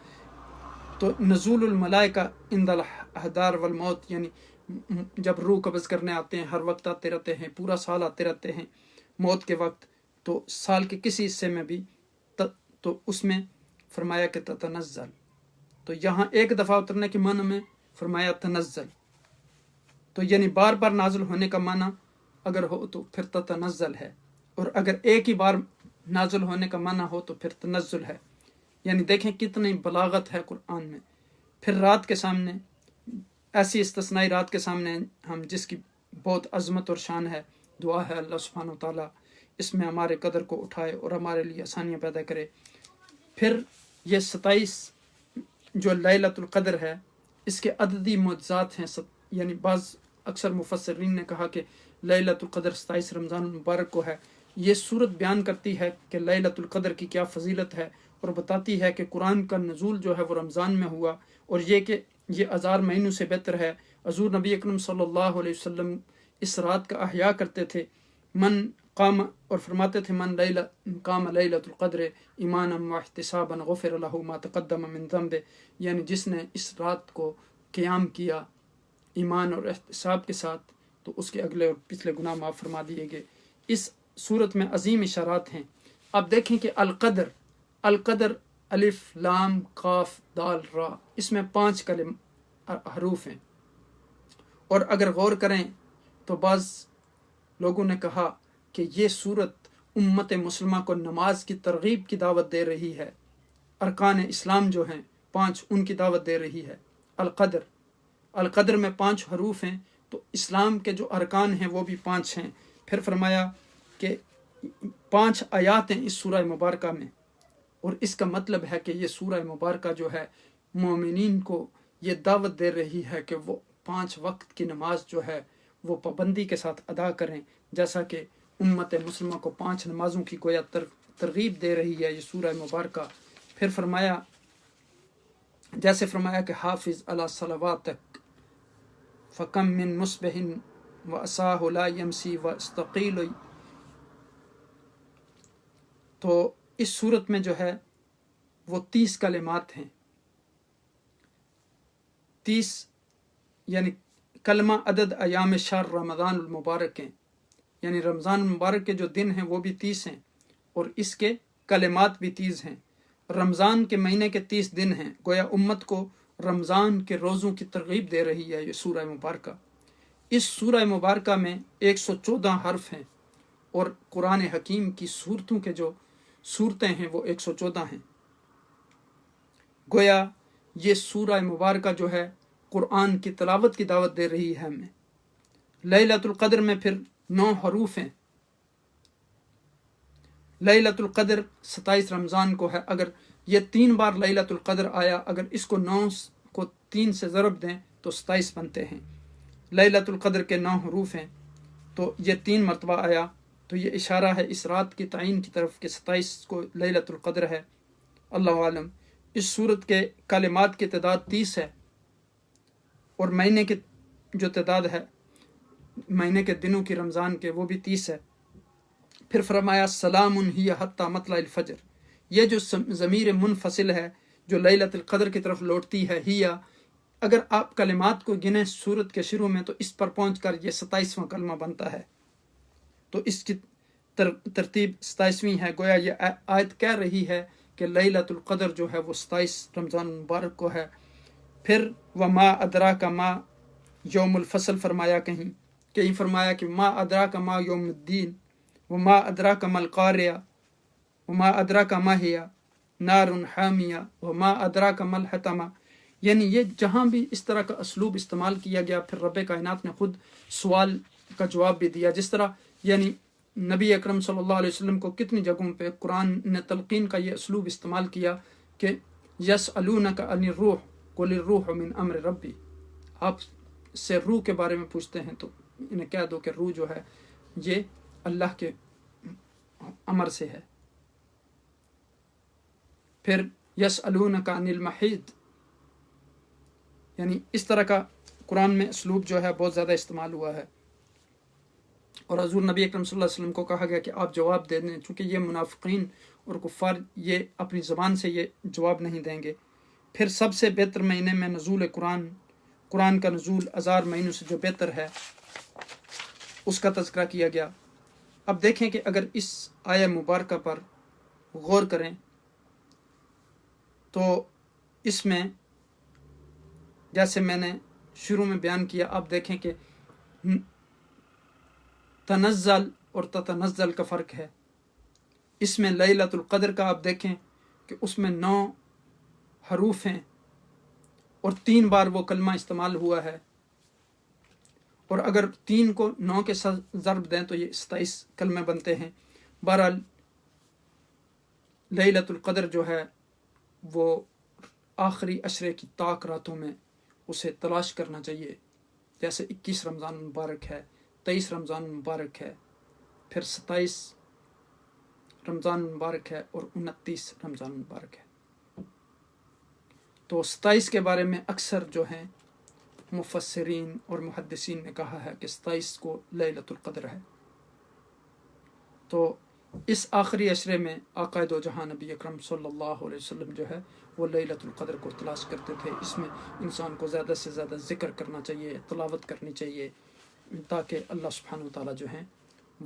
تو نزول الملائکہ عند الاحدار والموت، یعنی جب روح قبض کرنے آتے ہیں، ہر وقت آتے رہتے ہیں، پورا سال آتے رہتے ہیں، موت کے وقت تو سال کے کسی حصے میں بھی تو اس میں فرمایا کہ تتنزل، تو یہاں ایک دفعہ اترنے کے معنی میں فرمایا تنزل، تو یعنی بار بار نازل ہونے کا معنی اگر ہو تو پھر تتنزل ہے، اور اگر ایک ہی بار نازل ہونے کا معنی ہو تو پھر تنزل ہے۔ یعنی دیکھیں کتنی بلاغت ہے قرآن میں۔ پھر رات کے سامنے، ایسی استثنائی رات کے سامنے ہم جس کی بہت عظمت اور شان ہے، دعا ہے اللہ سبحانہ و تعالیٰ اس میں ہمارے قدر کو اٹھائے اور ہمارے لیے آسانیاں پیدا کرے۔ پھر یہ 27 جو لیلۃ القدر ہے، اس کے عددی معجزات ہیں، یعنی اکثر مفسرین نے کہا کہ لیلۃ القدر 27 رمضان المبارک کو ہے۔ یہ صورت بیان کرتی ہے کہ لیلۃ القدر کی کیا فضیلت ہے، اور بتاتی ہے کہ قرآن کا نزول جو ہے وہ رمضان میں ہوا، اور یہ کہ یہ 1000 مہینوں سے بہتر ہے۔ حضور نبی اکرم صلی اللہ علیہ وسلم اس رات کا احیاء کرتے تھے، من قام، اور فرماتے تھے من قام لیلۃ القدر ایمانا واحتسابا غفر له ما تقدم من ذنبه، یعنی جس نے اس رات کو قیام کیا ایمان اور احتساب کے ساتھ تو اس کے اگلے اور پچھلے گناہ معاف فرما دیے گئے۔ اس صورت میں عظیم اشارات ہیں۔ اب دیکھیں کہ القدر الف لام قاف دال را، اس میں 5 حروف ہیں، اور اگر غور کریں تو بعض لوگوں نے کہا کہ یہ صورت امت مسلمہ کو نماز کی ترغیب کی دعوت دے رہی ہے، ارکان اسلام جو ہیں 5 ان کی دعوت دے رہی ہے۔ القدر میں 5 حروف ہیں، تو اسلام کے جو ارکان ہیں وہ بھی 5 ہیں۔ پھر فرمایا کہ 5 آیات ہیں اس سورہ مبارکہ میں، اور اس کا مطلب ہے کہ یہ سورہ مبارکہ جو ہے مومنین کو یہ دعوت دے رہی ہے کہ وہ 5 وقت کی نماز جو ہے وہ پابندی کے ساتھ ادا کریں، جیسا کہ امت مسلمہ کو 5 نمازوں کی گویا ترغیب دے رہی ہے یہ سورہ مبارکہ۔ پھر فرمایا، جیسے فرمایا کہ حافظ علی صلواتک فکم من مصبح واساہ لا یمسی واستقیل، تو اس صورت میں جو ہے وہ 30 کلمات ہیں۔ 30 یعنی کلمہ عدد ایام شہر رمضان المبارک ہیں، یعنی رمضان المبارک کے جو دن ہیں وہ بھی 30 ہیں، اور اس کے کلمات بھی 30 ہیں۔ رمضان کے مہینے کے 30 دن ہیں، گویا امت کو رمضان کے روزوں کی ترغیب دے رہی ہے یہ سورہ مبارکہ۔ اس سورہ مبارکہ میں 114 حرف ہیں، اور قرآن حکیم کی صورتوں کے جو صورتیں ہیں وہ 114 ہیں۔ گویا یہ سورہ مبارکہ جو ہے قرآن کی تلاوت کی دعوت دے رہی ہے ہمیں۔ لیلۃ القدر میں پھر 9 حروف ہیں۔ لیلۃ القدر 27 رمضان کو ہے، اگر یہ 3 بار لیلۃ القدر آیا، اگر اس کو 9 کو 3 سے ضرب دیں تو 27 بنتے ہیں۔ لیلۃ القدر کے 9 حروف ہیں، تو یہ 3 مرتبہ آیا، تو یہ اشارہ ہے اس رات کی تعین کی طرف کہ 27 کو لیلۃ القدر ہے۔ اللہ عالم۔ اس صورت کے کلمات کی تعداد 30 ہے، اور مہینے کی جو تعداد ہے، مہینے کے دنوں کی رمضان کے، وہ بھی 30 ہے۔ پھر فرمایا سلام ہی حتی مطلع الفجر، یہ جو ضمیر منفصل ہے جو لیلۃ القدر کی طرف لوٹتی ہے، ہی اگر آپ کلمات کو گنیں سورت کے شروع میں تو اس پر پہنچ کر یہ 27واں کلمہ بنتا ہے، تو اس کی ترتیب 27ویں ہے۔ گویا یہ آیت کہہ رہی ہے کہ لیلۃ القدر جو ہے وہ 27 رمضان مبارک کو ہے۔ پھر وما ادراک ما یوم الفصل فرمایا، کہیں فرمایا کہ ما ادراک ما یوم الدین، وما ادراک ما القاریہ، وما ادراک ما ہی نار حامیہ، وما ادراک ما الحطمہ۔ یعنی یہ جہاں بھی اس طرح کا اسلوب استعمال کیا گیا، پھر رب کائنات نے خود سوال کا جواب بھی دیا، جس طرح یعنی نبی اکرم صلی اللہ علیہ وسلم کو کتنی جگہوں پہ قرآن نے تلقین کا یہ اسلوب استعمال کیا کہ یسألونک عن الروح قل الروح من امر ربی، آپ سے روح کے بارے میں پوچھتے ہیں تو انہیں کہہ دو کہ روح جو ہے یہ اللہ کے امر سے ہے۔ پھر یسألونک عن المحیض، یعنی اس طرح کا قرآن میں اسلوب جو ہے بہت زیادہ استعمال ہوا ہے، اور حضور نبی اکرم صلی اللہ علیہ وسلم کو کہا گیا کہ آپ جواب دے دیں، چونکہ یہ منافقین اور کفار یہ اپنی زبان سے یہ جواب نہیں دیں گے۔ پھر سب سے بہتر مہینے میں نزول قرآن کا نزول 1000 مہینوں سے جو بہتر ہے اس کا تذکرہ کیا گیا۔ اب دیکھیں کہ اگر اس آیہ مبارکہ پر غور کریں تو اس میں جیسے میں نے شروع میں بیان کیا، آپ دیکھیں کہ تنزل اور تتنزل کا فرق ہے۔ اس میں لیلۃ القدر کا آپ دیکھیں کہ اس میں 9 حروف ہیں اور 3 بار وہ کلمہ استعمال ہوا ہے، اور اگر 3 کو 9 کے ساتھ ضرب دیں تو یہ 27 کلمے بنتے ہیں۔ بہرحال لیلۃ القدر جو ہے وہ آخری عشرے کی طاق راتوں میں اسے تلاش کرنا چاہیے، جیسے 21 رمضان مبارک ہے، 23 رمضان مبارک ہے، پھر 27 رمضان مبارک ہے، اور 29 رمضان مبارک ہے۔ تو 27 کے بارے میں اکثر جو ہیں مفسرین اور محدثین نے کہا ہے کہ 27 کو لیلۃ القدر ہے۔ تو اس آخری عشرے میں آقا دو جہاں نبی اکرم صلی اللہ علیہ وسلم جو ہے وہ لیلۃ القدر کو تلاش کرتے تھے۔ اس میں انسان کو زیادہ سے زیادہ ذکر کرنا چاہیے، تلاوت کرنی چاہیے، تاکہ اللہ سبحانہ وتعالیٰ جو ہیں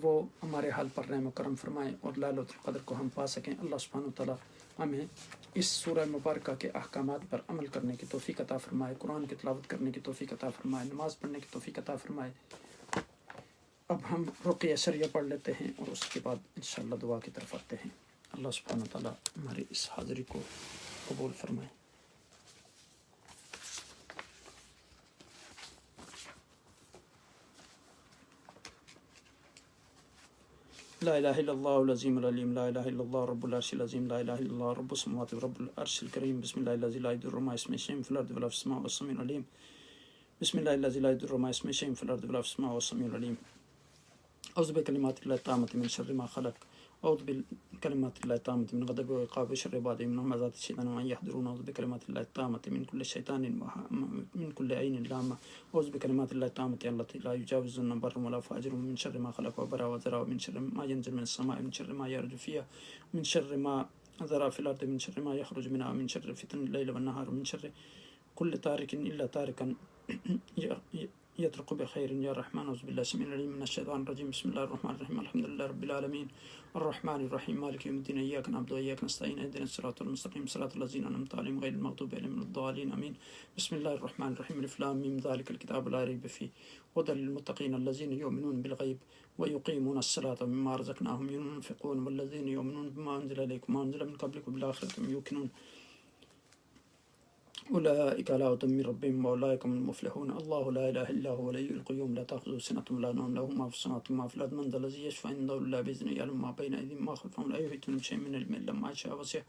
وہ ہمارے حال پر رحم و کرم فرمائیں اور لیلۃ القدر کو ہم پا سکیں۔ اللہ سبحانہ وتعالیٰ ہمیں اس سورہ مبارکہ کے احکامات پر عمل کرنے کی توفیق عطا فرمائے، قرآن کی تلاوت کرنے کی توفیق عطا فرمائے، نماز پڑھنے کی توفیق عطا فرمائے۔ اب ہم رقیہ شریعہ پڑھ لیتے ہیں اور اس کے بعد انشاءاللہ دعا کی طرف آتے ہیں۔ اللہ سبحانہ وتعالیٰ ہماری اس حاضری کو قبول فرمائے۔ لا الہ الا اللہ العظیم العلیم، لا الہ الا اللہ رب العرش العظیم، لا الہ الا اللہ رب السماوات ورب العرش الکریم، بسم اللہ الذی لا یضر مع اسمہ شیء فی الارض ولا فی السماء وهو السمیع العلیم، بسم اللہ الذی لا یضر مع اسمہ شیء فی الارض ولا فی السماء وهو السمیع العلیم، اعوذ بکلمات اللہ التامۃ من شر ما خلق، اعوذ بکلمات اللہ التامۃ من غضب وعقاب وشر عباد من همزات الشیطان وان يحضرون، اعوذ بکلمات اللہ التامۃ من كل شیطان من كل عین لامہ، اعوذ بکلمات اللہ التامۃ التي لا يجاوزهن بر ولا فاجر، من شر ما خلق وبرأ وذرأ، ومن شر ما ينزل من السماء، من شر ما يعرج فيها، من شر ما ذرأ في الارض، من شر ما يخرج منها، من شر فتن الليل والنهار، من شر كل تارك الا تاركا يترك بخير يا رحمن، اعوذ بالله السميع العليم من الشيطان الرجيم، بسم الله الرحمن الرحيم، الحمد لله رب العالمين الرحمن الرحيم مالك يوم الدين، اياك نعبد واياك نستعين، اهدنا الصراط المستقيم صراط الذين انعمت عليهم غير المغضوب عليهم ولا الضالين، امين، بسم الله الرحمن الرحيم، الف لام ميم ذلك الكتاب لا ريب فيه هدى للمتقين الذين يؤمنون بالغيب ويقيمون الصلاة ومما رزقناهم ينفقون، والذين يؤمنون بما انزل اليكم وما انزل من قبلكم بالآخرة هم يوقنون، أولئك على هدى من ربهم وأولئك هم المفلحون. الله لا إله إلا هو الحي القيوم لا تأخذه سنة ولا نوم له ما في السماوات وما في الأرض من ذا الذي يشفع عنده إلا بإذنه يعلم ما بين أيديهم وما خلفهم لا يحيطون بشيء من علمه إلا ما شاء وسع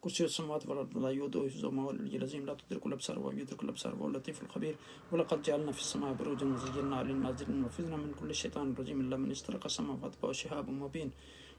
كرسي السماوات والأرض لا يؤوده حفظهما وهو العلي العظيم لا تدركه الأبصار وهو يدرك الأبصار وهو اللطيف الخبير. ولقد جعلنا في السماء بروجا وزينا للناظرين وحفظنا من كل شيطان رجيم إلا من استرق السماء فأتبعه شهاب مبين.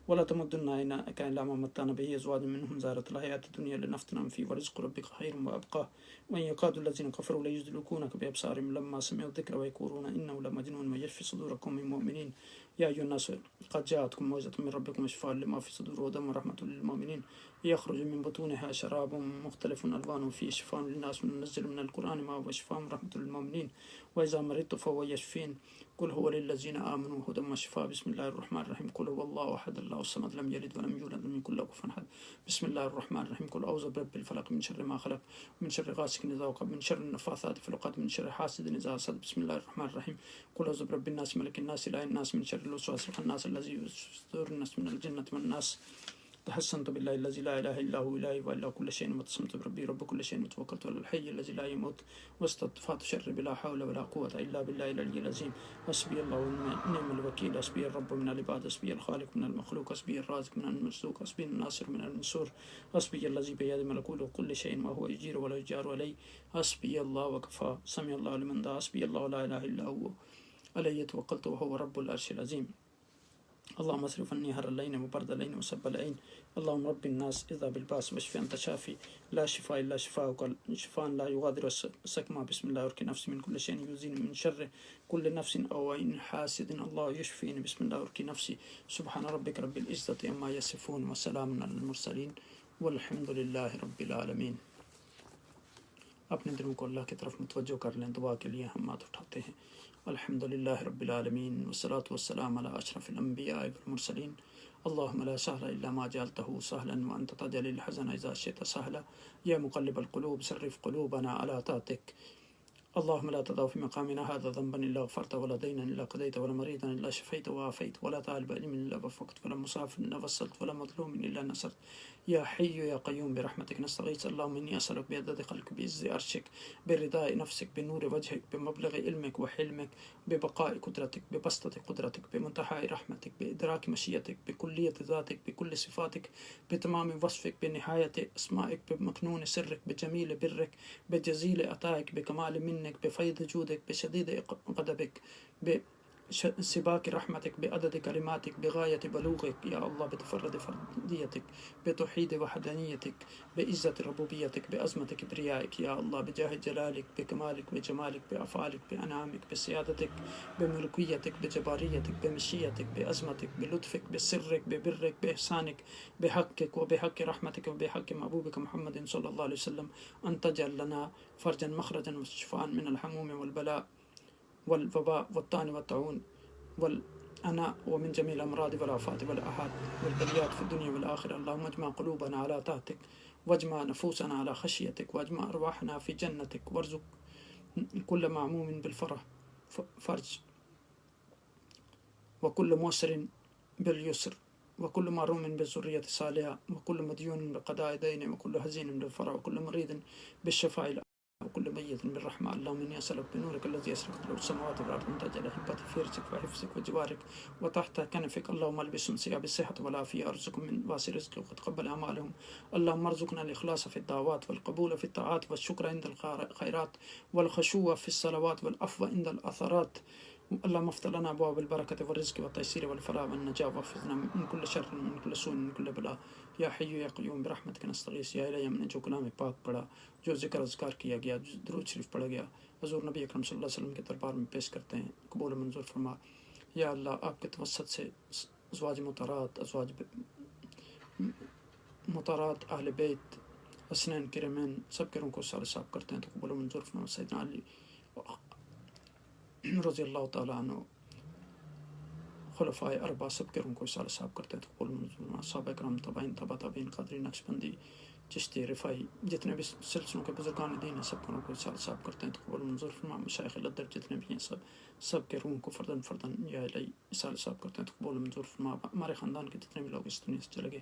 ولا تمدن عيناك إلى ما متعنا به أزواج منهم زهرة الحياة الدنيا لنفتنهم فيه ورزق ربك خير وأبقى. وإن يكاد الذين كفروا ليزلقونك بأبصارهم لما سمعوا الذكر ويقولون إنه لمجنون ويشفي صدوركم من مؤمنين. يا أيها الناس قد جاءتكم موعظة من ربكم وشفاء لما في صدور وهدى ورحمة للمؤمنين. يخرج من بطونها شراب مختلف ألوانه فيه شفاء للناس وننزل من القرآن ما هو شفاء ورحمة للمؤمنين. وإذا مرضت فهو يشفين. قل هو للذين آمنوا هدى وشفاء. بسم الله الرحمن الرحيم. قل هو الله أحد الله الصمد لم يلد ولم يولد ولم يكن له كفوا أحد. بسم الله الرحمن الرحيم. قل أعوذ برب الفلق من شر ما خلق من شر غاسق إذا وقب من شر النفاثات في العقد من شر حاسد إذا حسد. بسم الله الرحمن الرحيم. قل أعوذ برب الناس ملك الناس إله الناس من شر الوسواس الخناس الذي يصدر الناس من الجنة والناس. تحسنت بالله الذي لا إله إلا هو إلهي وإلا كل شيء وتصمت بربي رب كل شيء وتوكلت على الحي الذي لا يموت واستطفأت شر بلا حول ولا قوة إلا بالله العلي العظيم. حسبي الله ونعم الوكيل. حسبي الرب من العباد حسبي الخالق من المخلوق حسبي الرازق من المرزوق حسبي الناصر من المنصور حسبي الذي بيده ملكوت كل شيء وهو يجير ولا يجار عليه. حسبي الله وكفى سمع الله لمن دعا. حسبي الله لا إله إلا هو عليه توكلت وهو رب العرش العظيم. اللهم اصرف عني هر الليل وبرد الليل وسب العين. اللهم رب الناس اذا بالباس واشفي انت شافي لا شفاء الا شفاءك شفاء لا يغادر سقما. بسم الله اركي نفسي من كل شيء يؤذيني من شر كل نفس او عين حاسد الله يشفيني. بسم الله اركي نفسي. سبحان ربك رب العزة عما يصفون وسلام على المرسلين والحمد لله رب العالمین. اپنے دلوں کو اللہ کی طرف متوجہ کر لیں. دعا کے لیے ہم ہاتھ اٹھاتے ہیں. الحمد للہ رب العالمین والصلاة والسلام علی اشرف الانبیاء والمرسلین. اللهم لا سهل الا ما جعلته سهلا وانت تجعل الحزن اذا شئت سهلا. يا مقلب القلوب صرف قلوبنا على طاعتك. اللهم لا تدع في مقامنا هذا ذنبا الا غفرته ولا دينا الا قضيته ولا مريضا الا شفيت وعافيت ولا طالب علم الا وفقت ولا مسافر الا وصلت ولا مظلوم الا نصرت. يا حي يا قيوم برحمتك نستغيث. اللهم اني اسالك بعدد خلقك بعز عرشك برضاء نفسك بنور وجهك بمبلغ علمك وحلمك ببقاء قدرتك ببسطة قدرتك بمنتهى رحمتك بإدراك مشيتك بكلية ذاتك بكل صفاتك بتمام وصفك بنهاية أسمائك بمكنون سرك بجميل برك بجزيل عطائك بكمال منك بفيض جودك بشديد غضبك بسباك رحمتك بعدد كلماتك بغاية بلوغك يا الله بتفرد فرديتك بتوحيد وحدانيتك بعزة ربوبيتك بعظمة كبريائك يا الله بجاه جلالك بكمالك بجمالك بأفعالك بأنعامك بسيادتك بملكيتك بجباريتك بمشيتك بعظمتك بلطفك بسرك ببرك بإحسانك بحقك وبحق رحمتك وبحق محبوبك محمد صلى الله عليه وسلم أن تجعل لنا فرجا مخرجا وشفاء من الحموم والبلاء والوباء والطعن والطاعون والأناء ومن جميع الأمراض والآفات والآحاد والبليات في الدنيا والآخرة. اللهم اجمع قلوبنا على طاعتك واجمع نفوسنا على خشيتك واجمع أرواحنا في جنتك وارزق كل معموم بالفرح فرج وكل مؤسر باليسر وكل محروم بالذرية الصالحة وكل مديون بقضاء دين وكل حزين بالفرح وكل مريض بالشفاء وكل ميت بالرحمة. اللهم إني أسألك بنورك الذي أشرقت له السماوات والأرض أن تجعل أحبتي في رزقك وحفظك وجوارك وتحت كنفك. اللهم البسهم ثياب الصحة والعافية أرزقهم من واسع رزقك وتقبل أعمالهم. اللهم ارزقنا الإخلاص في الدعوات والقبول في الطاعات والشكر عند الخيرات والخشوع في الصلوات والعفو عند الأثرات. اللهم افتح لنا ابواب البركه والرزق والتيسير والفلاح والنجاة واحفظنا من كل شر ومن كل سوء ومن كل بلاء. یا حی یا قیوم برحمتک نستغیث. یا الہی ہم نے جو کلام پاک پڑھا جو ذکر اذکار کیا گیا جو درود شریف پڑھا گیا حضور نبی اکرم صلی اللہ علیہ وسلم کے دربار میں پیش کرتے ہیں. قبول و منظور فرما. یا اللہ آپ کے توسط سے ازواج مطہرات ازواج مطہرات اہل بیت حسنین کرمین سب کے روح کو سارے صاف کرتے ہیں تو قبول و منظور فرما. سیدنا علی رضی اللہ تعالیٰ عنہ خلفائے اربعہ سب کے روح کو سارے صاف کرتے ہیں تو قبول و منظور فرما. صحابہ کرام تابعین تبع تابعین قادری نقشبندی چشتی رفاعی جتنے بھی سلسلوں کے بزرگان دین ہیں سب کے روح کو سارے صاف کرتے ہیں تو قبول و منظور فرما. مشایخ لدر جتنے بھی ہیں سب کے روح کو فردن فردن یا الہی سارے صاف کرتے ہیں تو قبول و منظور فرما. ہمارے خاندان کے جتنے بھی لوگ اس دنیا سے چلے گئے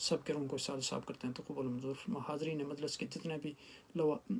سب کے روح کو سارے صاف کرتے ہیں تو قبول و منظور فرما. حاضرین مجلس کے جتنے بھی لوگ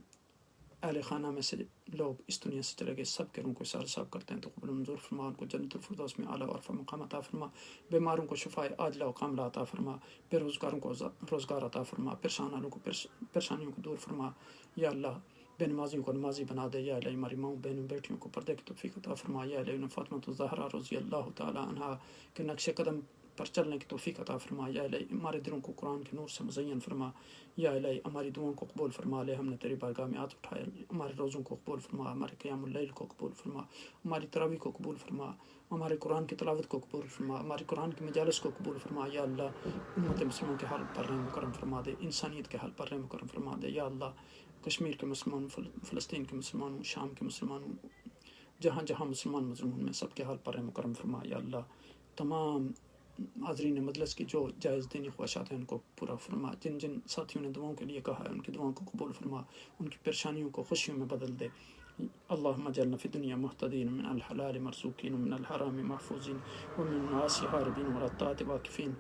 اہل خانہ میں سے لوگ اس دنیا سے چلے گئے، سب کے روح کو اصال صاحب کرتے ہیں تو قبول منظور فرما، ان کو جنت الفردوس میں اعلیٰ عرفہ مقام عطا فرما، بیماروں کو شفائے عاجلہ و کاملہ عطا فرما، بے روزگاروں کو روزگار عطا فرما، پریشان والوں کو پریشانیوں کو دور فرما، یا اللہ بے نمازیوں کو نمازی بنا دے، یا اللہ ہماری ماؤں بہنوں بیٹیوں کو پردے کی توفیق عطا فرما، یا اللہ فاطمہ الزہرا رضی اللہ تعالیٰ عنہا کے نقش قدم پر چلنے کی توفیق عطا فرما، یا اللہ ہمارے دلوں کو قرآن کے نور سے مزین فرما، یا الہی ہماری دعاؤں کو قبول فرما لے، ہم نے تیری بارگاہ میں ہاتھ اٹھائے، ہمارے روزوں کو قبول فرما، ہمارے قیام اللیل کو قبول فرما، ہماری تراویح کو قبول فرما، ہمارے قرآن کی تلاوت کو قبول فرما، ہماری قرآن کی مجالس کو قبول فرما، یا اللہ امت مسلموں کے حال پر رحم کرم فرما دے، انسانیت کے حال پر رحم کرم فرما دے، یا اللہ کشمیر کے مسلمانوں، فلسطین کے مسلمانوں، شام کے مسلمانوں، جہاں جہاں مسلمان مظلوم میں سب کے حال پر رحم کرم فرما، یا اللہ تمام حاضرین مجلس کی جو جائز دینی خواہشات ہیں ان کو پورا فرما، جن جن ساتھیوں نے دعاؤں کے لیے کہا ہے ان کی دعاؤں کو قبول فرما، ان کی پریشانیوں کو خوشیوں میں بدل دے، اللہم اجعلنا فی الدنیا مہتدین من الحلال مرزوقین من الحرام محفوظین ومن المعاصی ہاربین ورطاعت واقفین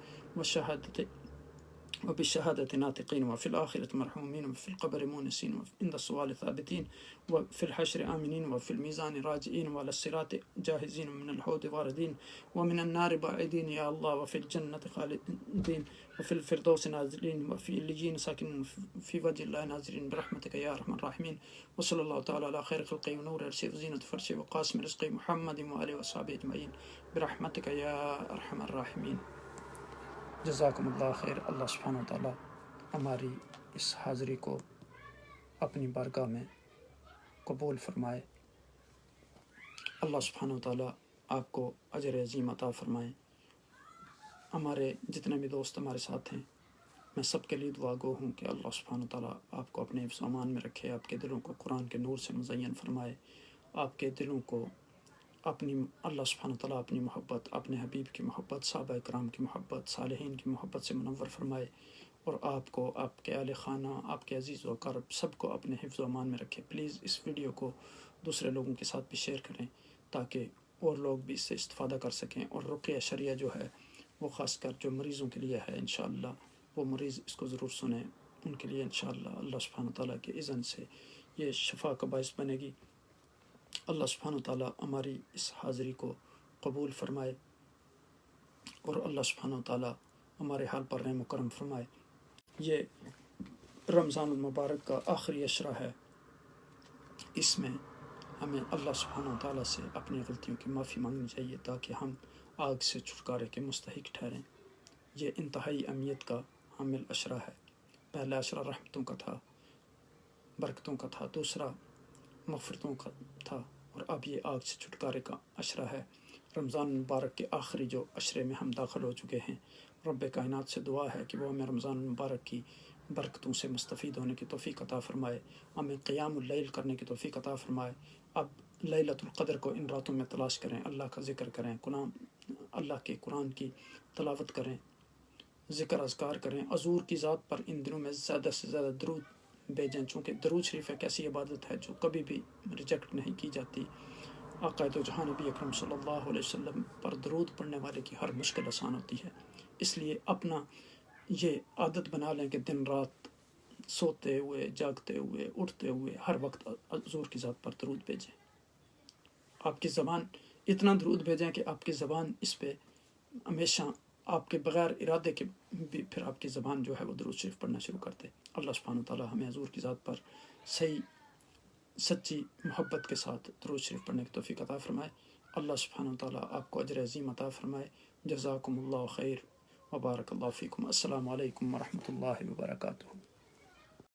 وبالشهادة ناطقين وفي الآخرة مرحومين وفي القبر مونسين وعند السؤال ثابتين وفي الحشر آمنين وفي الميزان راجعين وعلى الصراط جاهزين ومن الحوض واردين ومن النار بعيدين يا الله، وفي الجنة خالدين وفي الفردوس نازلين وفي اللجين ساكنين في وجه الله نازلين برحمتك يا أرحم الراحمين، وصلى الله تعالى على خير خلقه ونور عرشه وزينة فرشه وقاسم رزقه محمد وآله وصحبه أجمعين برحمتك يا أرحم الراحمين۔ جزاکم اللہ خیر۔ اللہ سبحانہ و تعالیٰ ہماری اس حاضری کو اپنی بارگاہ میں قبول فرمائے، اللہ سبحانہ و تعالیٰ آپ کو اجر عظیم عطا فرمائے۔ ہمارے جتنے بھی دوست ہمارے ساتھ ہیں میں سب کے لیے دعا گو ہوں کہ اللہ سبحانہ و تعالیٰ آپ کو اپنے حفظ و امان میں رکھے، آپ کے دلوں کو قرآن کے نور سے مزین فرمائے، آپ کے دلوں کو اپنی اللہ سبحانہ تعالیٰ اپنی محبت، اپنے حبیب کی محبت، صحابہ کرام کی محبت، صالحین کی محبت سے منور فرمائے، اور آپ کو، آپ کے اہل خانہ، آپ کے عزیز و اقارب سب کو اپنے حفظ و امان میں رکھے۔ پلیز اس ویڈیو کو دوسرے لوگوں کے ساتھ بھی شیئر کریں تاکہ اور لوگ بھی اس سے استفادہ کر سکیں، اور رقیہ شرعیہ جو ہے وہ خاص کر جو مریضوں کے لیے ہے انشاءاللہ وہ مریض اس کو ضرور سنیں، ان کے لیے انشاءاللہ اللہ سبحانہ تعالیٰ کے اذن سے یہ شفا کا باعث بنے گی۔ اللہ سبحانہ تعالیٰ ہماری اس حاضری کو قبول فرمائے، اور اللہ سبحانہ تعالیٰ ہمارے حال پر رحم و کرم فرمائے۔ یہ رمضان المبارک کا آخری عشرہ ہے، اس میں ہمیں اللہ سبحانہ تعالیٰ سے اپنی غلطیوں کی معافی مانگنی چاہیے تاکہ ہم آگ سے چھٹکارے کے مستحق ٹھہریں۔ یہ انتہائی اہمیت کا حامل عشرہ ہے۔ پہلا عشرہ رحمتوں کا تھا، برکتوں کا تھا، دوسرا مغفرتوں کا تھا، اور اب یہ آگ سے چھٹکارے کا عشرہ ہے۔ رمضان مبارک کے آخری جو عشرے میں ہم داخل ہو چکے ہیں، رب کائنات سے دعا ہے کہ وہ ہمیں رمضان مبارک کی برکتوں سے مستفید ہونے کی توفیق عطا فرمائے، ہمیں قیام اللیل کرنے کی توفیق عطا فرمائے۔ اب لیلۃ القدر کو ان راتوں میں تلاش کریں، اللہ کا ذکر کریں، اللہ کے قرآن کی تلاوت کریں، ذکر اذکار کریں، حضور کی ذات پر ان دنوں میں زیادہ سے زیادہ درود بھیجیں، چونکہ درود شریف ایک ایسی عبادت ہے جو کبھی بھی ریجیکٹ نہیں کی جاتی۔ آقا دو جہاں نبی اکرم صلی اللہ علیہ وسلم پر درود پڑھنے والے کی ہر مشکل آسان ہوتی ہے، اس لیے اپنا یہ عادت بنا لیں کہ دن رات سوتے ہوئے، جاگتے ہوئے، اٹھتے ہوئے ہر وقت حضور کی ذات پر درود بھیجیں۔ آپ کی زبان اتنا درود بھیجیں کہ آپ کی زبان اس پہ ہمیشہ آپ کے بغیر ارادے کے بھی پھر آپ کی زبان جو ہے وہ درود شریف پڑھنا شروع کر دے۔ اللہ سبحانہ وتعالی ہمیں حضور کی ذات پر صحیح سچی محبت کے ساتھ درود شریف پڑھنے کی توفیق عطا فرمائے۔ اللہ سبحانہ وتعالی آپ کو اجر عظیم عطا فرمائے۔ جزاکم اللہ خیر وبارک اللہ فیکم۔ السلام علیکم ورحمۃ اللہ وبرکاتہ۔